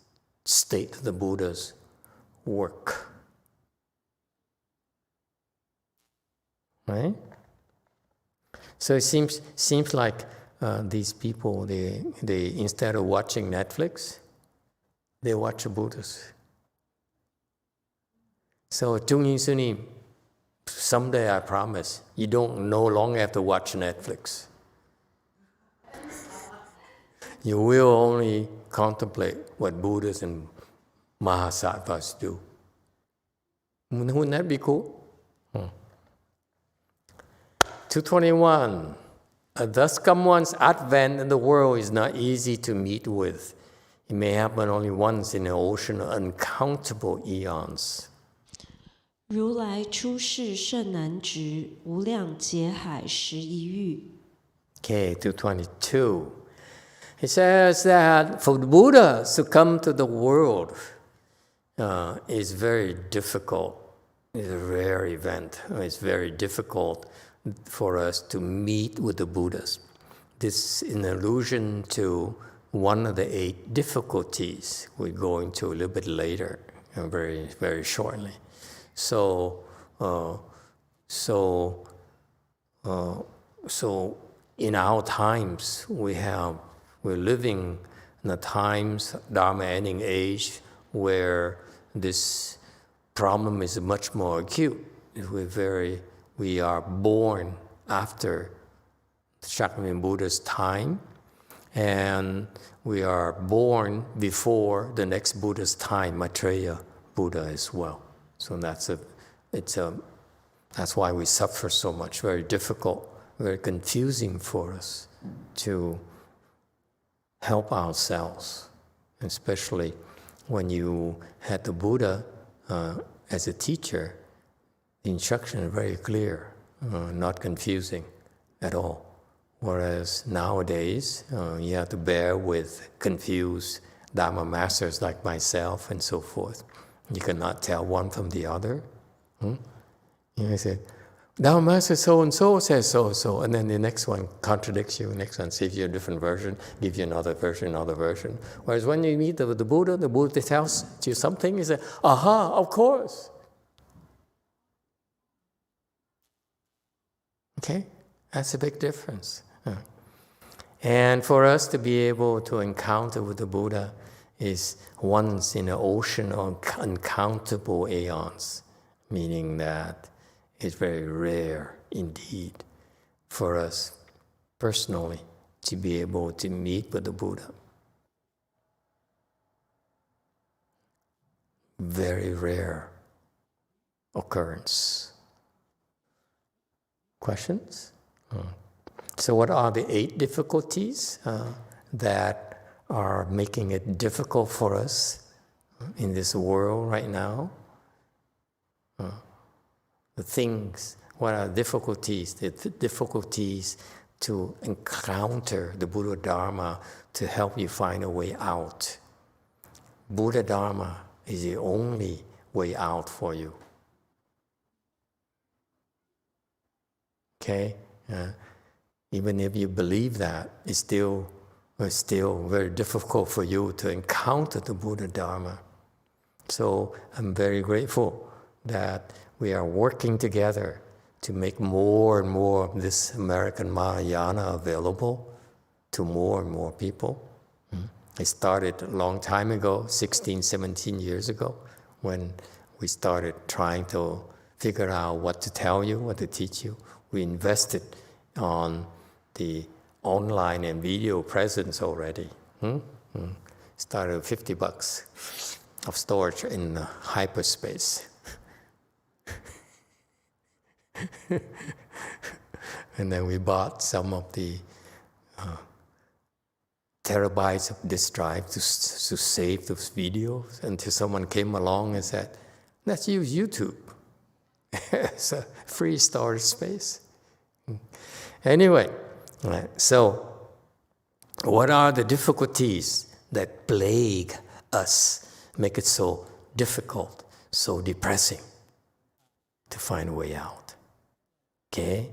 S1: state of the Buddha's work. Right? So it seems like these people, they instead of watching Netflix, they watch the Buddhas. So Chung Suni, someday I promise, you don't no longer have to watch Netflix. You will only contemplate what Buddhas and Mahasattvas do. Wouldn't that be cool? 221. Thus come one's advent in the world is not easy to meet with. It may happen only once in an ocean of uncountable eons.
S8: 如来出世甚难值，无量劫海时一遇。
S1: Okay, 222. He says that for the Buddha to come to the world is very difficult. It's a rare event. It's very difficult for us to meet with the Buddhas. This is an allusion to one of the 8 difficulties we're going to a little bit later, very, very shortly. So in our times, we're living in the times, Dharma ending age, where this problem is much more acute. We are born after Shakyamuni Buddha's time, And we are born before the next Buddha's time, Maitreya Buddha as well. So that's why we suffer so much, very difficult, very confusing for us to help ourselves, especially when you had the Buddha as a teacher. The instruction is very clear, not confusing at all. Whereas nowadays, you have to bear with confused Dharma masters like myself and so forth. You cannot tell one from the other. You say, Dharma master so-and-so says so-and-so, and then the next one contradicts you, the next one gives you a different version, gives you another version. Whereas when you meet the Buddha tells you something, you say, aha, of course. Okay? That's a big difference. And for us to be able to encounter with the Buddha is once in an ocean of uncountable aeons, meaning that it's very rare indeed for us personally to be able to meet with the Buddha. Very rare occurrence. Questions? So what are the 8 difficulties that are making it difficult for us in this world right now? The things, what are difficulties? The difficulties to encounter the Buddha Dharma to help you find a way out. Buddha Dharma is the only way out for you. Okay? Even if you believe that, it's still very difficult for you to encounter the Buddha Dharma. So I'm very grateful that we are working together to make more and more of this American Mahayana available to more and more people. It started a long time ago, 16, 17 years ago, when we started trying to figure out what to tell you, what to teach you. We invested on the online and video presence already. Started with $50 of storage in hyperspace. And then we bought some of the terabytes of this drive to save those videos until someone came along and said, let's use YouTube. It's a free storage space. Anyway, so what are the difficulties that plague us, make it so difficult, so depressing to find a way out? Okay?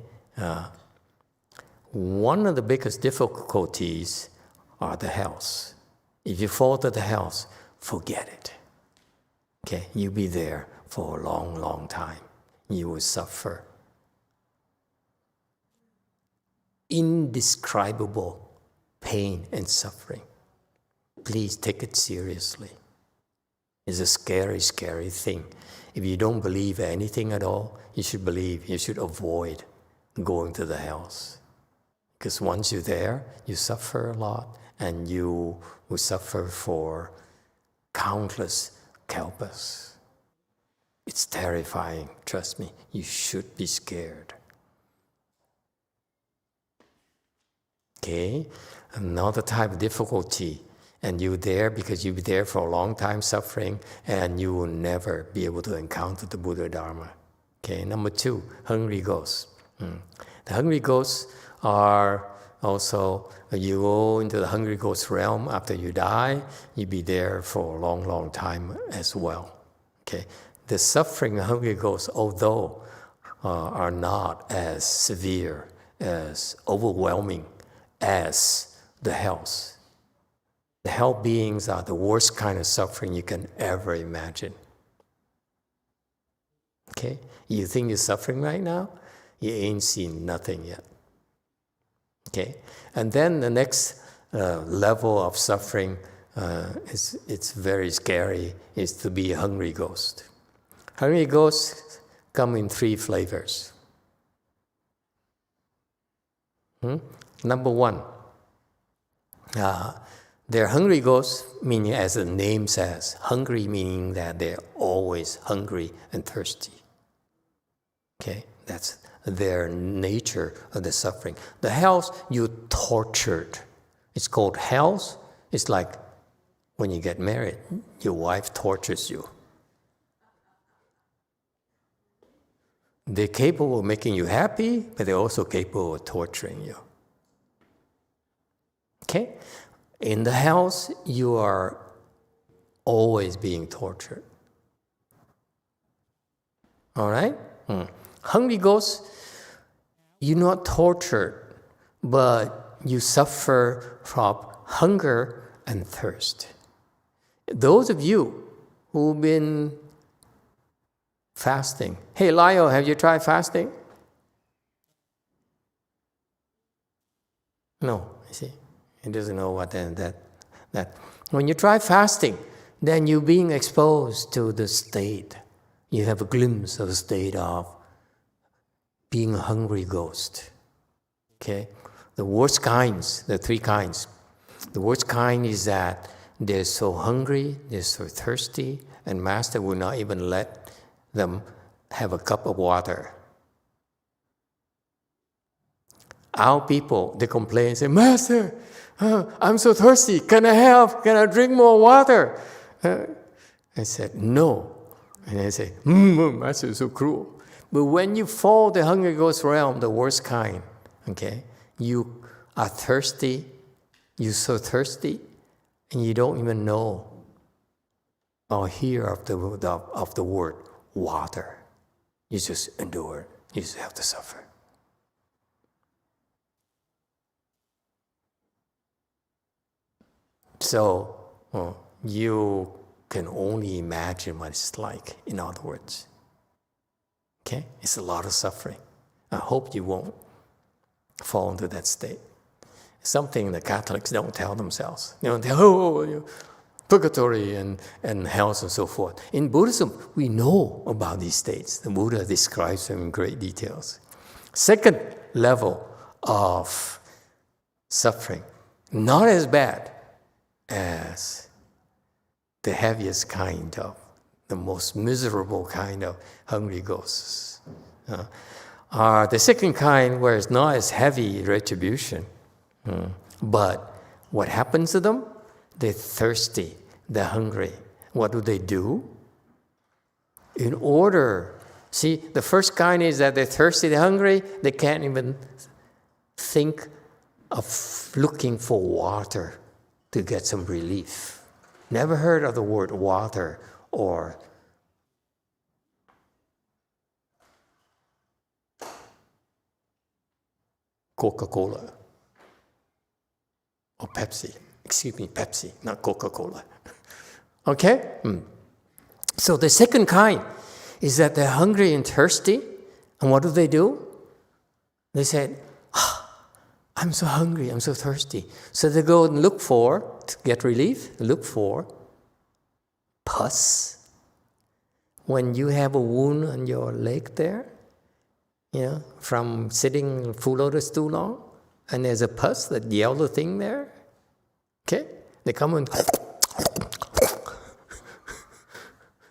S1: One of the biggest difficulties are the health. If you fall to the health, forget it. Okay? You'll be there for a long, long time. You will suffer indescribable pain and suffering. Please take it seriously. It's a scary, scary thing. If you don't believe anything at all, you should avoid going to the hells. Because once you're there, you suffer a lot, and you will suffer for countless kalpas. It's terrifying, trust me. You should be scared. Okay? Another type of difficulty, and you're there because you'll be there for a long time suffering, and you will never be able to encounter the Buddha Dharma. Okay? Number 2, hungry ghosts. The hungry ghosts are also, you go into the hungry ghost realm after you die, you'll be there for a long, long time as well. Okay? The suffering of hungry ghosts, although are not as severe, as overwhelming as the hells. The hell beings are the worst kind of suffering you can ever imagine. Okay? You think you're suffering right now? You ain't seen nothing yet. Okay? And then the next level of suffering, it's very scary, is to be a hungry ghost. Hungry ghosts come in 3 flavors. Number 1, They're hungry ghosts, meaning as the name says, hungry meaning that they're always hungry and thirsty. Okay, that's their nature of the suffering. The hells, you tortured. It's called hells. It's like when you get married, your wife tortures you. They're capable of making you happy, but they're also capable of torturing you. Okay? In the house, you are always being tortured. All right? Hungry ghosts, you're not tortured, but you suffer from hunger and thirst. Those of you who've been fasting. Hey, Lyle, have you tried fasting? No, you see. He doesn't know what that. When you try fasting, then you're being exposed to the state. You have a glimpse of the state of being a hungry ghost. Okay? The worst kinds, the three kinds. The worst kind is that they're so hungry, they're so thirsty, and Master will not even let them have a cup of water. Our people, they complain and say, Master, I'm so thirsty. Can I drink more water? I said, no. And I say, Master is so cruel. But when you fall the hungry ghost realm, the worst kind, okay, you are thirsty, you're so thirsty, and you don't even know or hear of the word water. You just endure it. You just have to suffer. So you can only imagine what it's like, in other words. Okay? It's a lot of suffering. I hope you won't fall into that state. Something the Catholics don't tell themselves. They don't tell, purgatory and hells and so forth. In Buddhism, we know about these states. The Buddha describes them in great details. Second level of suffering, not as bad as the heaviest kind of, the most miserable kind of hungry ghosts. The second kind, where it's not as heavy retribution, but what happens to them? They're thirsty, they're hungry. What do? See, the first kind is that they're thirsty, they're hungry, they can't even think of looking for water to get some relief. Never heard of the word water or Coca-Cola or Pepsi. Excuse me, Pepsi, not Coca-Cola. Okay? So the second kind is that they're hungry and thirsty. And what do? They said, I'm so hungry, I'm so thirsty. So they go and look for, to get relief, look for pus. When you have a wound on your leg there, from sitting full lotus too long, and there's a pus, that yellow thing there, okay? They come and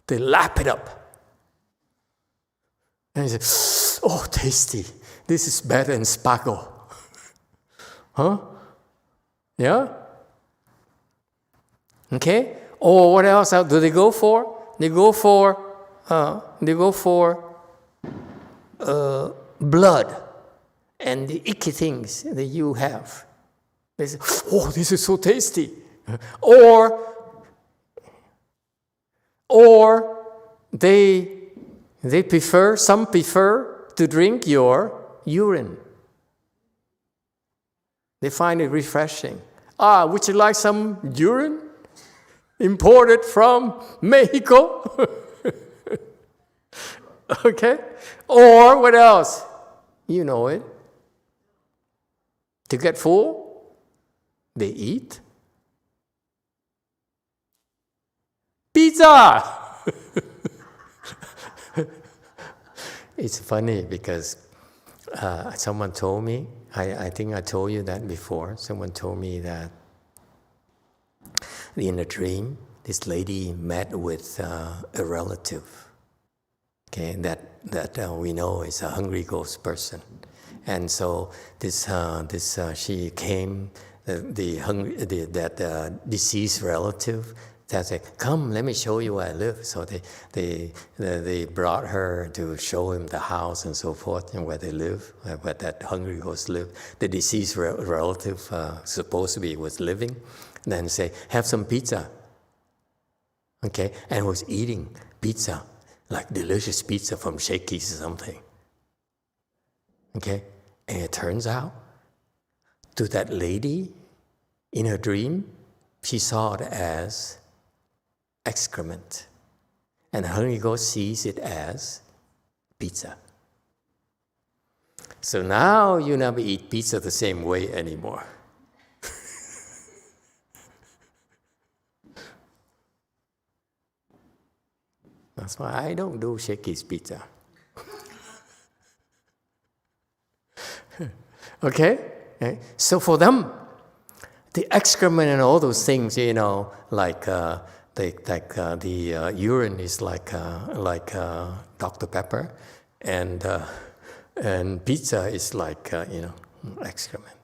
S1: they lap it up. And they say, oh, tasty. This is better than sparkle. Huh? Yeah? Okay? Or what else do they go for? They go for blood and the icky things that you have. They say, oh, this is so tasty. Or some prefer to drink your urine. They find it refreshing. Would you like some urine imported from Mexico? Okay? Or what else? You know it. To get full, they eat pizza. It's funny because someone told me, I think I told you that before, someone told me that in a dream, this lady met with a relative, okay, that we know is a hungry ghost person. And so she came, that deceased relative, that said, "Come, let me show you where I live." So they brought her to show him the house and so forth, and where they live, where that hungry ghost lived. The deceased relative supposed to be was living. Then say, "Have some pizza." Okay, and was eating pizza, like delicious pizza from Shakey's or something. Okay, and it turns out, to that lady, in her dream, she saw it as excrement. And the hungry ghost sees it as pizza. So now you never eat pizza the same way anymore. That's why I don't do Shakey's pizza. Okay? So for them, the excrement and all those things, like the urine is like Dr. Pepper, and pizza is like excrement,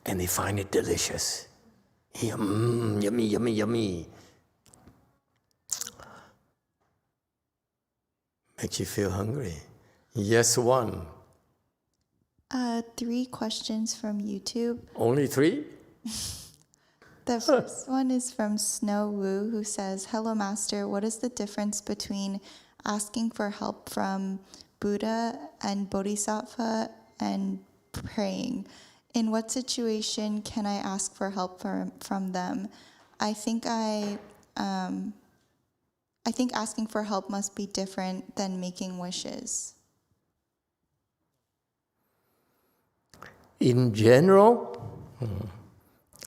S1: and they find it delicious. Yummy, yummy, yummy. Makes you feel hungry. Yes, one.
S10: 3 questions from YouTube.
S1: Only 3?
S10: The first one is from Snow Wu, who says, "Hello, Master. What is the difference between asking for help from Buddha and Bodhisattva and praying? In what situation can I ask for help from them? I think asking for help must be different than making wishes."
S1: In general,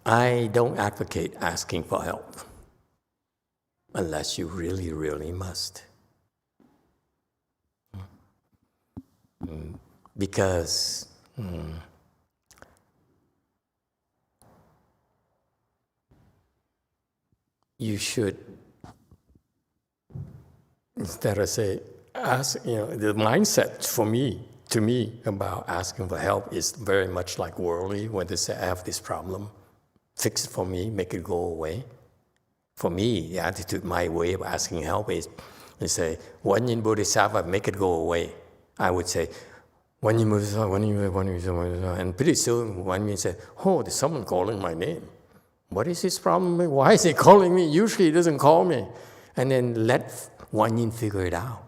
S1: I don't advocate asking for help unless you really, really must. Because you should, instead of say, ask, the mindset to me about asking for help is very much like worldly, when they say, "I have this problem, fix it for me, make it go away." For me, the attitude, my way of asking help is, they say, "One yin bodhisattva, make it go away." I would say, "One yin bodhisattva, one yin bodhisattva," and pretty soon one yin said, "Oh, there's someone calling my name. What is his problem? Why is he calling me? Usually he doesn't call me." And then let one yin figure it out.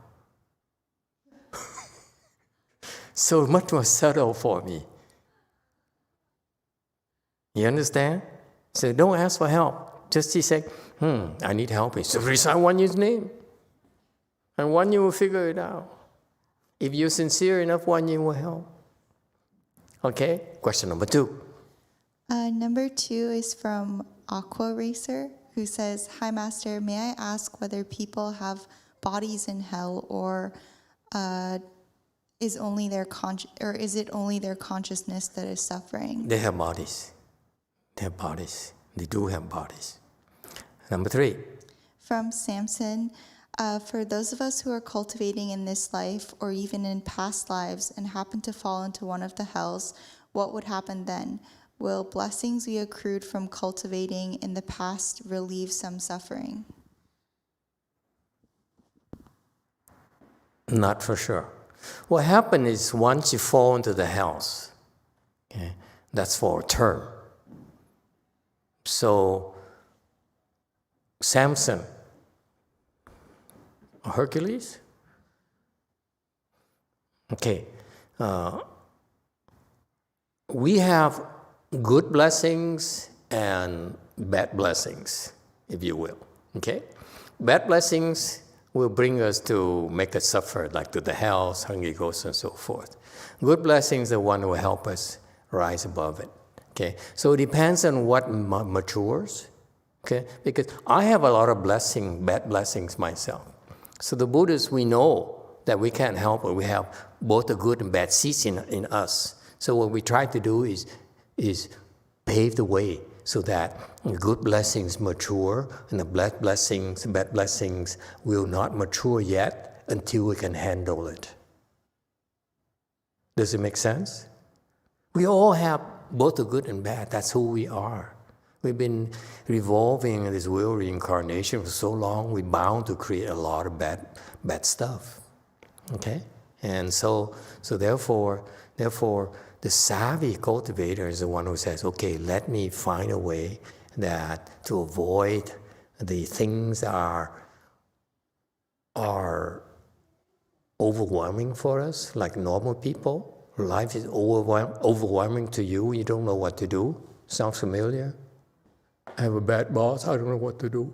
S1: So much more subtle for me. You understand? So don't ask for help. Just say, "I need help." So recite one yin's name. And one yin will figure it out. If you're sincere enough, one yin will help. Okay? Question number 2.
S10: Number 2 is from Aqua Racer, who says, "Hi, Master. May I ask whether people have bodies in hell, or is it only their consciousness that is suffering?"
S1: They have bodies. They have bodies. They do have bodies. Number 3.
S10: From Samson, "For those of us who are cultivating in this life or even in past lives and happen to fall into one of the hells, what would happen then? Will blessings we accrued from cultivating in the past relieve some suffering?"
S1: Not for sure. What happens is once you fall into the hells, okay, that's for a term. So Samson, Hercules, okay, we have good blessings and bad blessings, if you will. Okay, bad blessings will bring us to make us suffer, like to the hells, hungry ghosts, and so forth. Good blessings are the one who will help us rise above it. Okay, so it depends on what matures. Okay, because I have a lot of bad blessings myself. So the Buddhists, we know that we can't help it. We have both the good and bad seeds in us. So what we try to do is pave the way so that good blessings mature, and the bad blessings will not mature yet until we can handle it. Does it make sense? We all have both the good and bad. That's who we are. We've been revolving in this wheel reincarnation for so long, we're bound to create a lot of bad stuff. Okay? And so therefore, the savvy cultivator is the one who says, okay, let me find a way that to avoid the things that are overwhelming for us, like normal people. Life is overwhelming to you. You don't know what to do. Sounds familiar? I have a bad boss. I don't know what to do.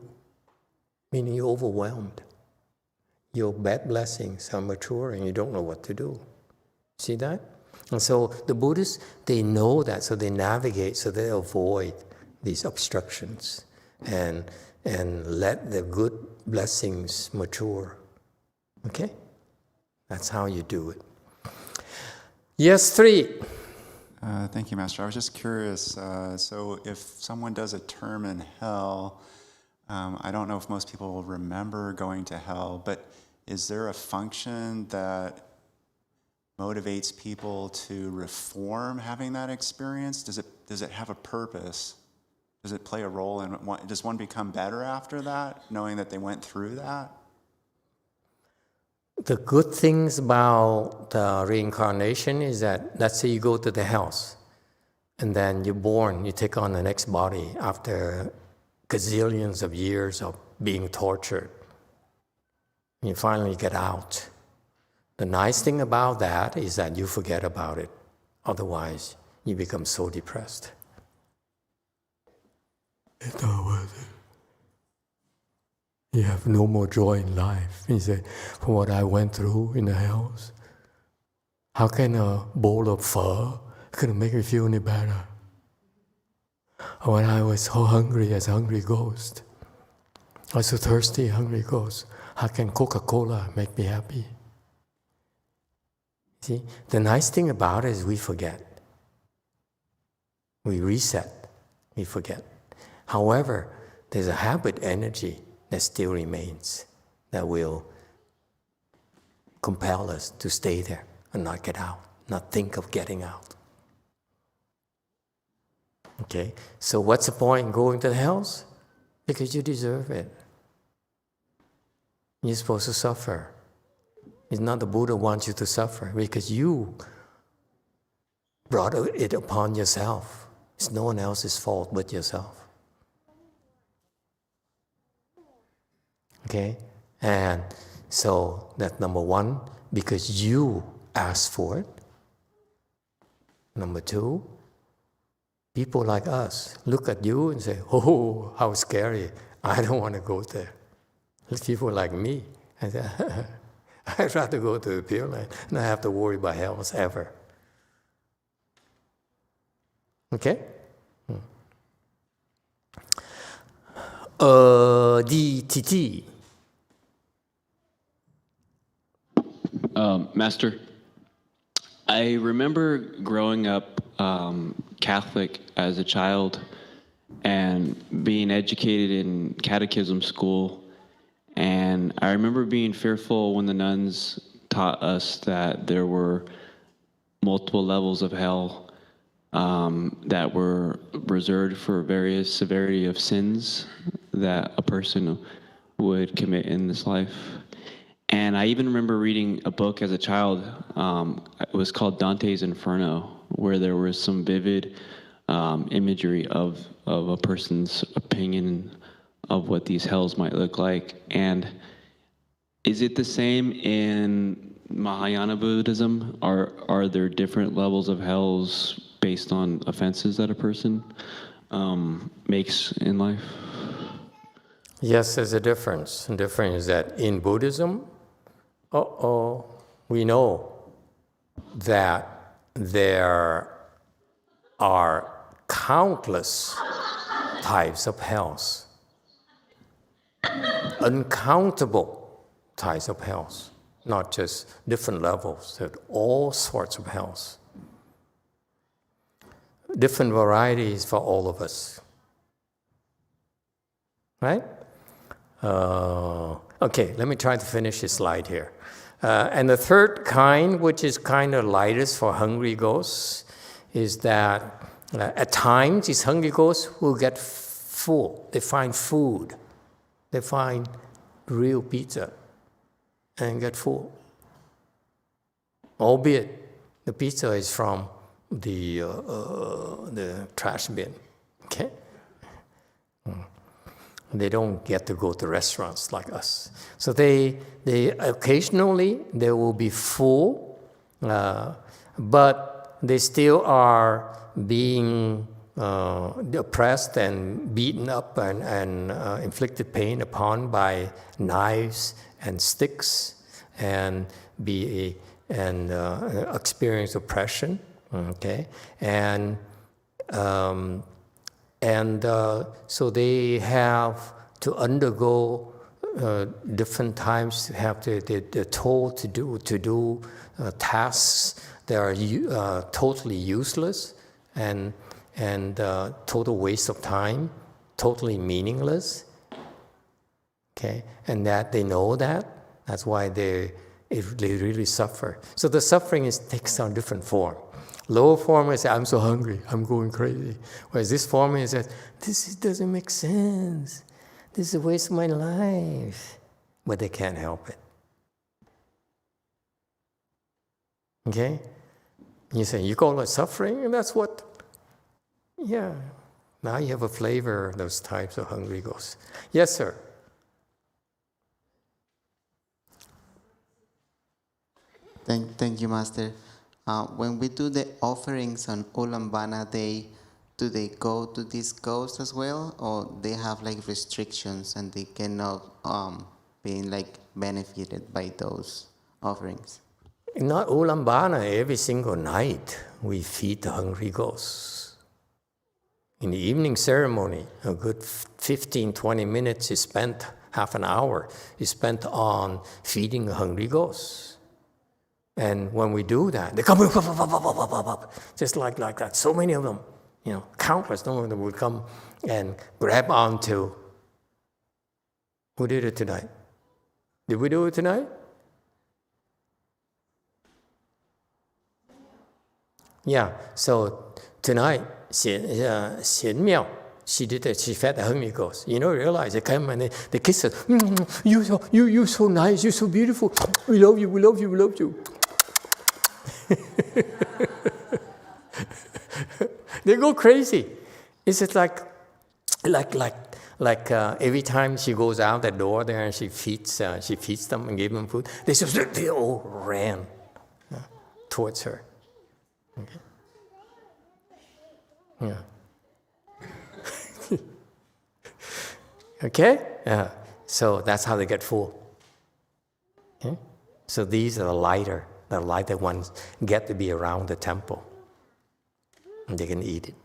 S1: Meaning you're overwhelmed. Your bad blessings are maturing. You don't know what to do. See that? And so the Buddhists, they know that, so they navigate, so they avoid these obstructions and let the good blessings mature. Okay? That's how you do it. Yes, 3.
S11: Thank you, Master. I was just curious. So if someone does a term in hell, I don't know if most people will remember going to hell, but is there a function that motivates people to reform having that experience? Does it have a purpose? Does it play a role in does one become better after that, knowing that they went through that?
S1: The good things about reincarnation is that, let's say you go to the house, and then you're born, you take on the next body after gazillions of years of being tortured. And you finally get out. The nice thing about that is that you forget about it. Otherwise, you become so depressed. It's not worth it. You have no more joy in life. He said, for what I went through in the house, how can a bowl of pho can make me feel any better? When I was so hungry as a hungry ghost, I was so thirsty, hungry ghost, how can Coca-Cola make me happy? See, the nice thing about it is we forget. We reset, we forget. However, there's a habit energy that still remains, that will compel us to stay there and not get out, not think of getting out. Okay, so what's the point in going to the hells? Because you deserve it. You're supposed to suffer. It's not the Buddha wants you to suffer, because you brought it upon yourself. It's no one else's fault but yourself. Okay? And so that's number 1, because you asked for it. Number 2, people like us look at you and say, oh, how scary. I don't want to go there. People like me, I say, I'd rather go to the Pure Land and not have to worry about hells ever. Okay? DTT.
S12: Master, I remember growing up Catholic as a child and being educated in catechism school. And I remember being fearful when the nuns taught us that there were multiple levels of hell that were reserved for various severity of sins that a person would commit in this life. And I even remember reading a book as a child. It was called Dante's Inferno, where there was some vivid imagery of a person's opinion of what these hells might look like. And is it the same in Mahayana Buddhism? Are there different levels of hells based on offenses that a person makes in life?
S1: Yes, there's a difference. The difference is that in Buddhism, we know that there are countless types of hells, uncountable types of hells, not just different levels, but all sorts of hells. Different varieties for all of us. right? Okay, let me try to finish this slide here. And the third kind, which is kind of lightest for hungry ghosts, is that at times these hungry ghosts will get full. They find food. They find real pizza and get full. Albeit the pizza is from the trash bin, okay? They don't get to go to restaurants like us. So they occasionally they will be full, but they still are being oppressed and beaten up and inflicted pain upon by knives and sticks and experience oppression. Okay, so they have to undergo different times. They're told to do tasks that are totally useless and total waste of time, totally meaningless. Okay, and that they know that. That's why they really suffer. So the suffering takes on different form. Lower form is, I'm so hungry, I'm going crazy. Whereas this form is that, this doesn't make sense. This is a waste of my life. But they can't help it. Okay? You say, you call it suffering? And that's what, yeah. Now you have a flavor of those types of hungry ghosts. Yes, sir?
S9: Thank you, Master. When we do the offerings on Ulambana Day, do they go to these ghosts as well, or they have like restrictions and they cannot be like benefited by those offerings?
S1: Not Ulambana, every single night we feed the hungry ghosts. In the evening ceremony, a good 15, 20 minutes is spent, half an hour is spent on feeding the hungry ghosts. And when we do that, they come just like that. So many of them, countless number of them would come and grab onto. Who did it tonight? Did we do it tonight? Yeah. So tonight, Xian Miao, she did it. She fed the hungry ghosts. Realize they came and they kissed her. You're so nice. You're so beautiful. We love you. We love you. We love you. They go crazy. It's just like every time she goes out the door there and she feeds them and gives them food, they all ran towards her. Okay. Yeah. Okay? So that's how they get full. Okay? So these are the lighter ones get to be around the temple. And they can eat it.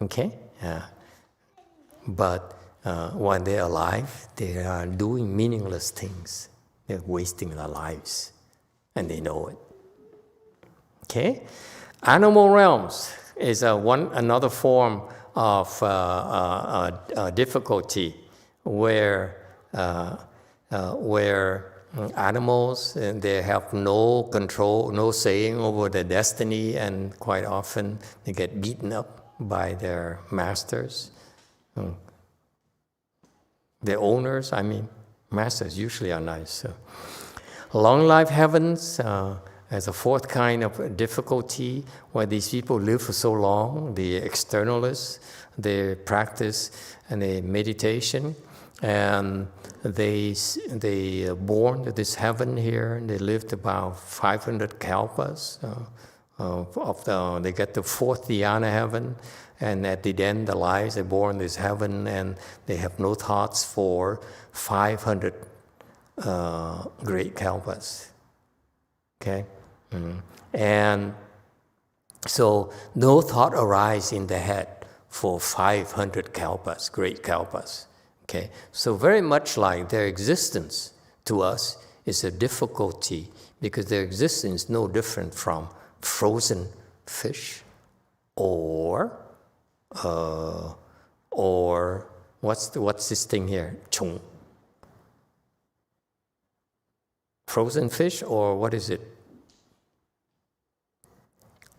S1: Okay? But when they're alive, they are doing meaningless things. They're wasting their lives. And they know it. Okay? Animal realms is another form of difficulty where animals, and they have no control, no saying over their destiny, and quite often they get beaten up by their masters. Their owners, masters usually are nice. So. Long life heavens as a fourth kind of difficulty, where these people live for so long, the externalists, they practice and they meditation, and they born to this heaven here, and they lived about 500 kalpas. They get the fourth dhyana heaven, and at the end of their lives, they're born in this heaven, and they have no thoughts for 500 great kalpas. Okay? And so no thought arises in the head for 500 kalpas, great kalpas. Okay? So very much like their existence to us is a difficulty, because their existence is no different from frozen fish or What's this thing here? Chung. Frozen fish, or what is it?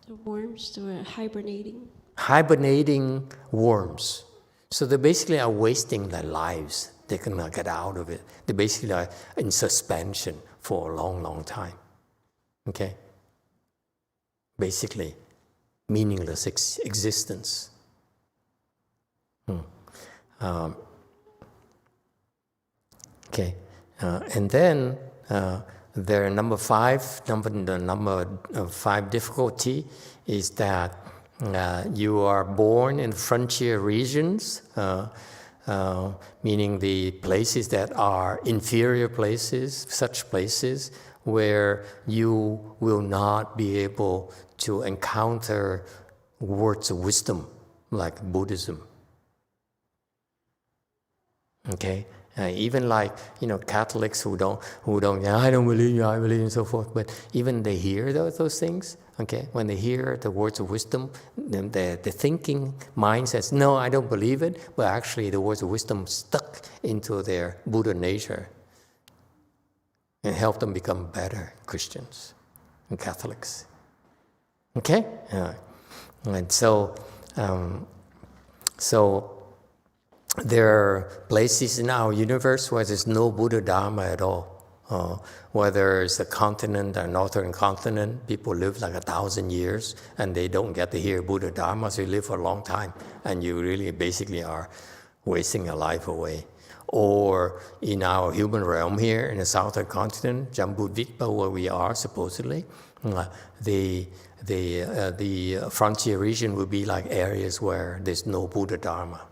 S8: The worms that were hibernating.
S1: Hibernating worms. So they basically are wasting their lives. They cannot get out of it. They basically are in suspension for a long, long time. Okay? Basically, meaningless existence. Okay, and then there are number five difficulty is that you are born in frontier regions, meaning the places that are inferior places, such places where you will not be able to encounter words of wisdom like Buddhism. Okay, even like Catholics who don't I don't believe, I believe, and so forth. But even they hear those things. Okay, when they hear the words of wisdom, the thinking mind says, "No, I don't believe it." But actually, the words of wisdom stuck into their Buddha nature and help them become better Christians and Catholics. Okay, and so there are places in our universe where there's no Buddha Dharma at all. Whether it's a continent, a northern continent, people live like 1,000 years and they don't get to hear Buddha Dharma, so you live for a long time and you really basically are wasting your life away. Or in our human realm here in the southern continent, Jambudvipa, where we are supposedly, the frontier region will be like areas where there's no Buddha Dharma.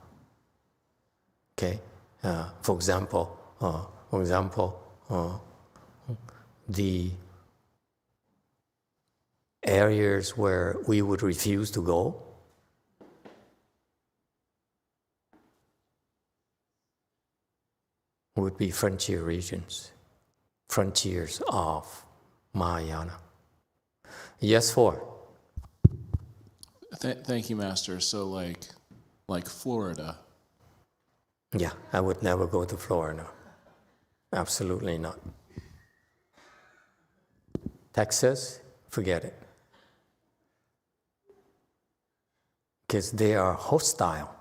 S1: Okay, for example, the areas where we would refuse to go would be frontier regions, frontiers of Mahayana. Yes, four.
S6: Thank you, Master. So like Florida.
S1: Yeah, I would never go to Florida. Absolutely not. Texas, forget it. Because they are hostile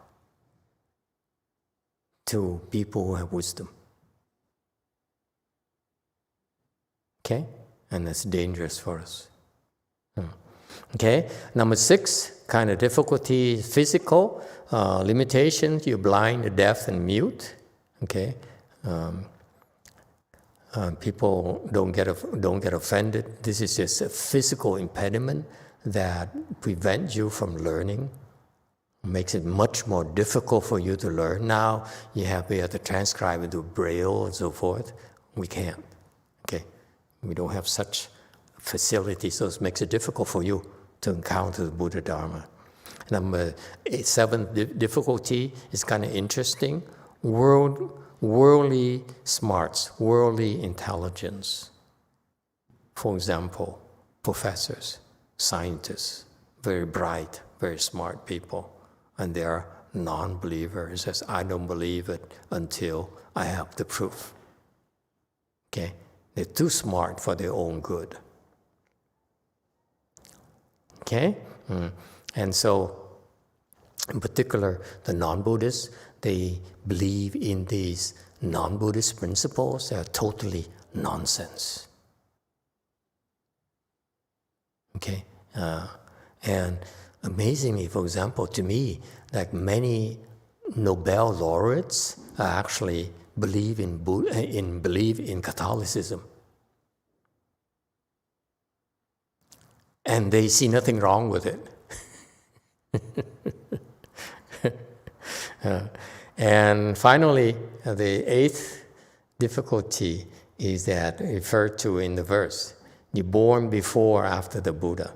S1: to people who have wisdom. Okay? And that's dangerous for us. Okay? Number 6, kind of difficulty, physical limitations. You're blind, deaf, and mute. Okay? People don't get offended. This is just a physical impediment that prevents you from learning. Makes it much more difficult for you to learn. Now you have to transcribe into Braille and so forth. We can't. Okay, we don't have such facility, so it makes it difficult for you to encounter the Buddha Dharma. Number 7 difficulty is kind of interesting. Worldly smarts, worldly intelligence. For example, professors, scientists, very bright, very smart people, and they are non-believers. Says, I don't believe it until I have the proof. Okay, they're too smart for their own good. Okay, and so, in particular, the non-Buddhists, they believe in these non-Buddhist principles. They are totally nonsense. Okay, and amazingly, for example, to me, like many Nobel laureates actually believe in Catholicism, and they see nothing wrong with it. And finally, the 8th difficulty is that referred to in the verse. You're born before or after the Buddha.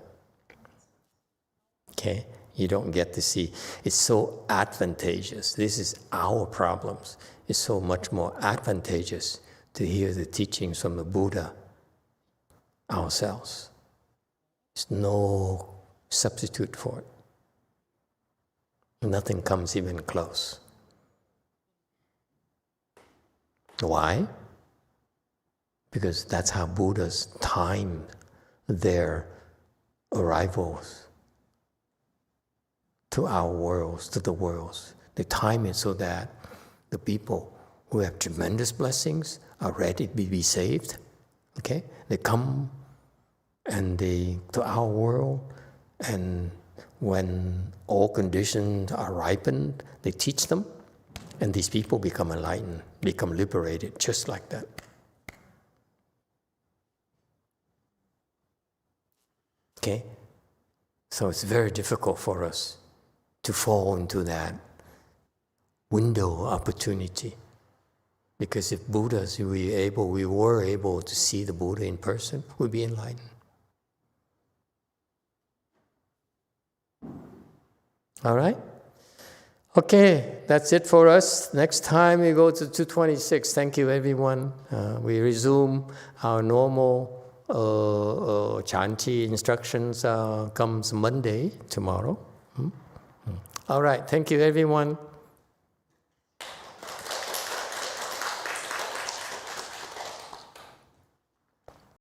S1: Okay, you don't get to see. It's so advantageous. This is our problems. It's so much more advantageous to hear the teachings from the Buddha ourselves. There's no substitute for it. Nothing comes even close. Why? Because that's how Buddhas time their arrivals to our worlds, to the worlds. They time it so that the people who have tremendous blessings are ready to be saved. Okay? They come to our world, and when all conditions are ripened, they teach them, and these people become enlightened, become liberated, just like that. Okay? So it's very difficult for us to fall into that window of opportunity. Because if Buddhas, we were able to see the Buddha in person, we'd be enlightened. All right? Okay, that's it for us. Next time we go to 226. Thank you, everyone. We resume our normal chanti instructions comes Monday, tomorrow. All right, thank you, everyone.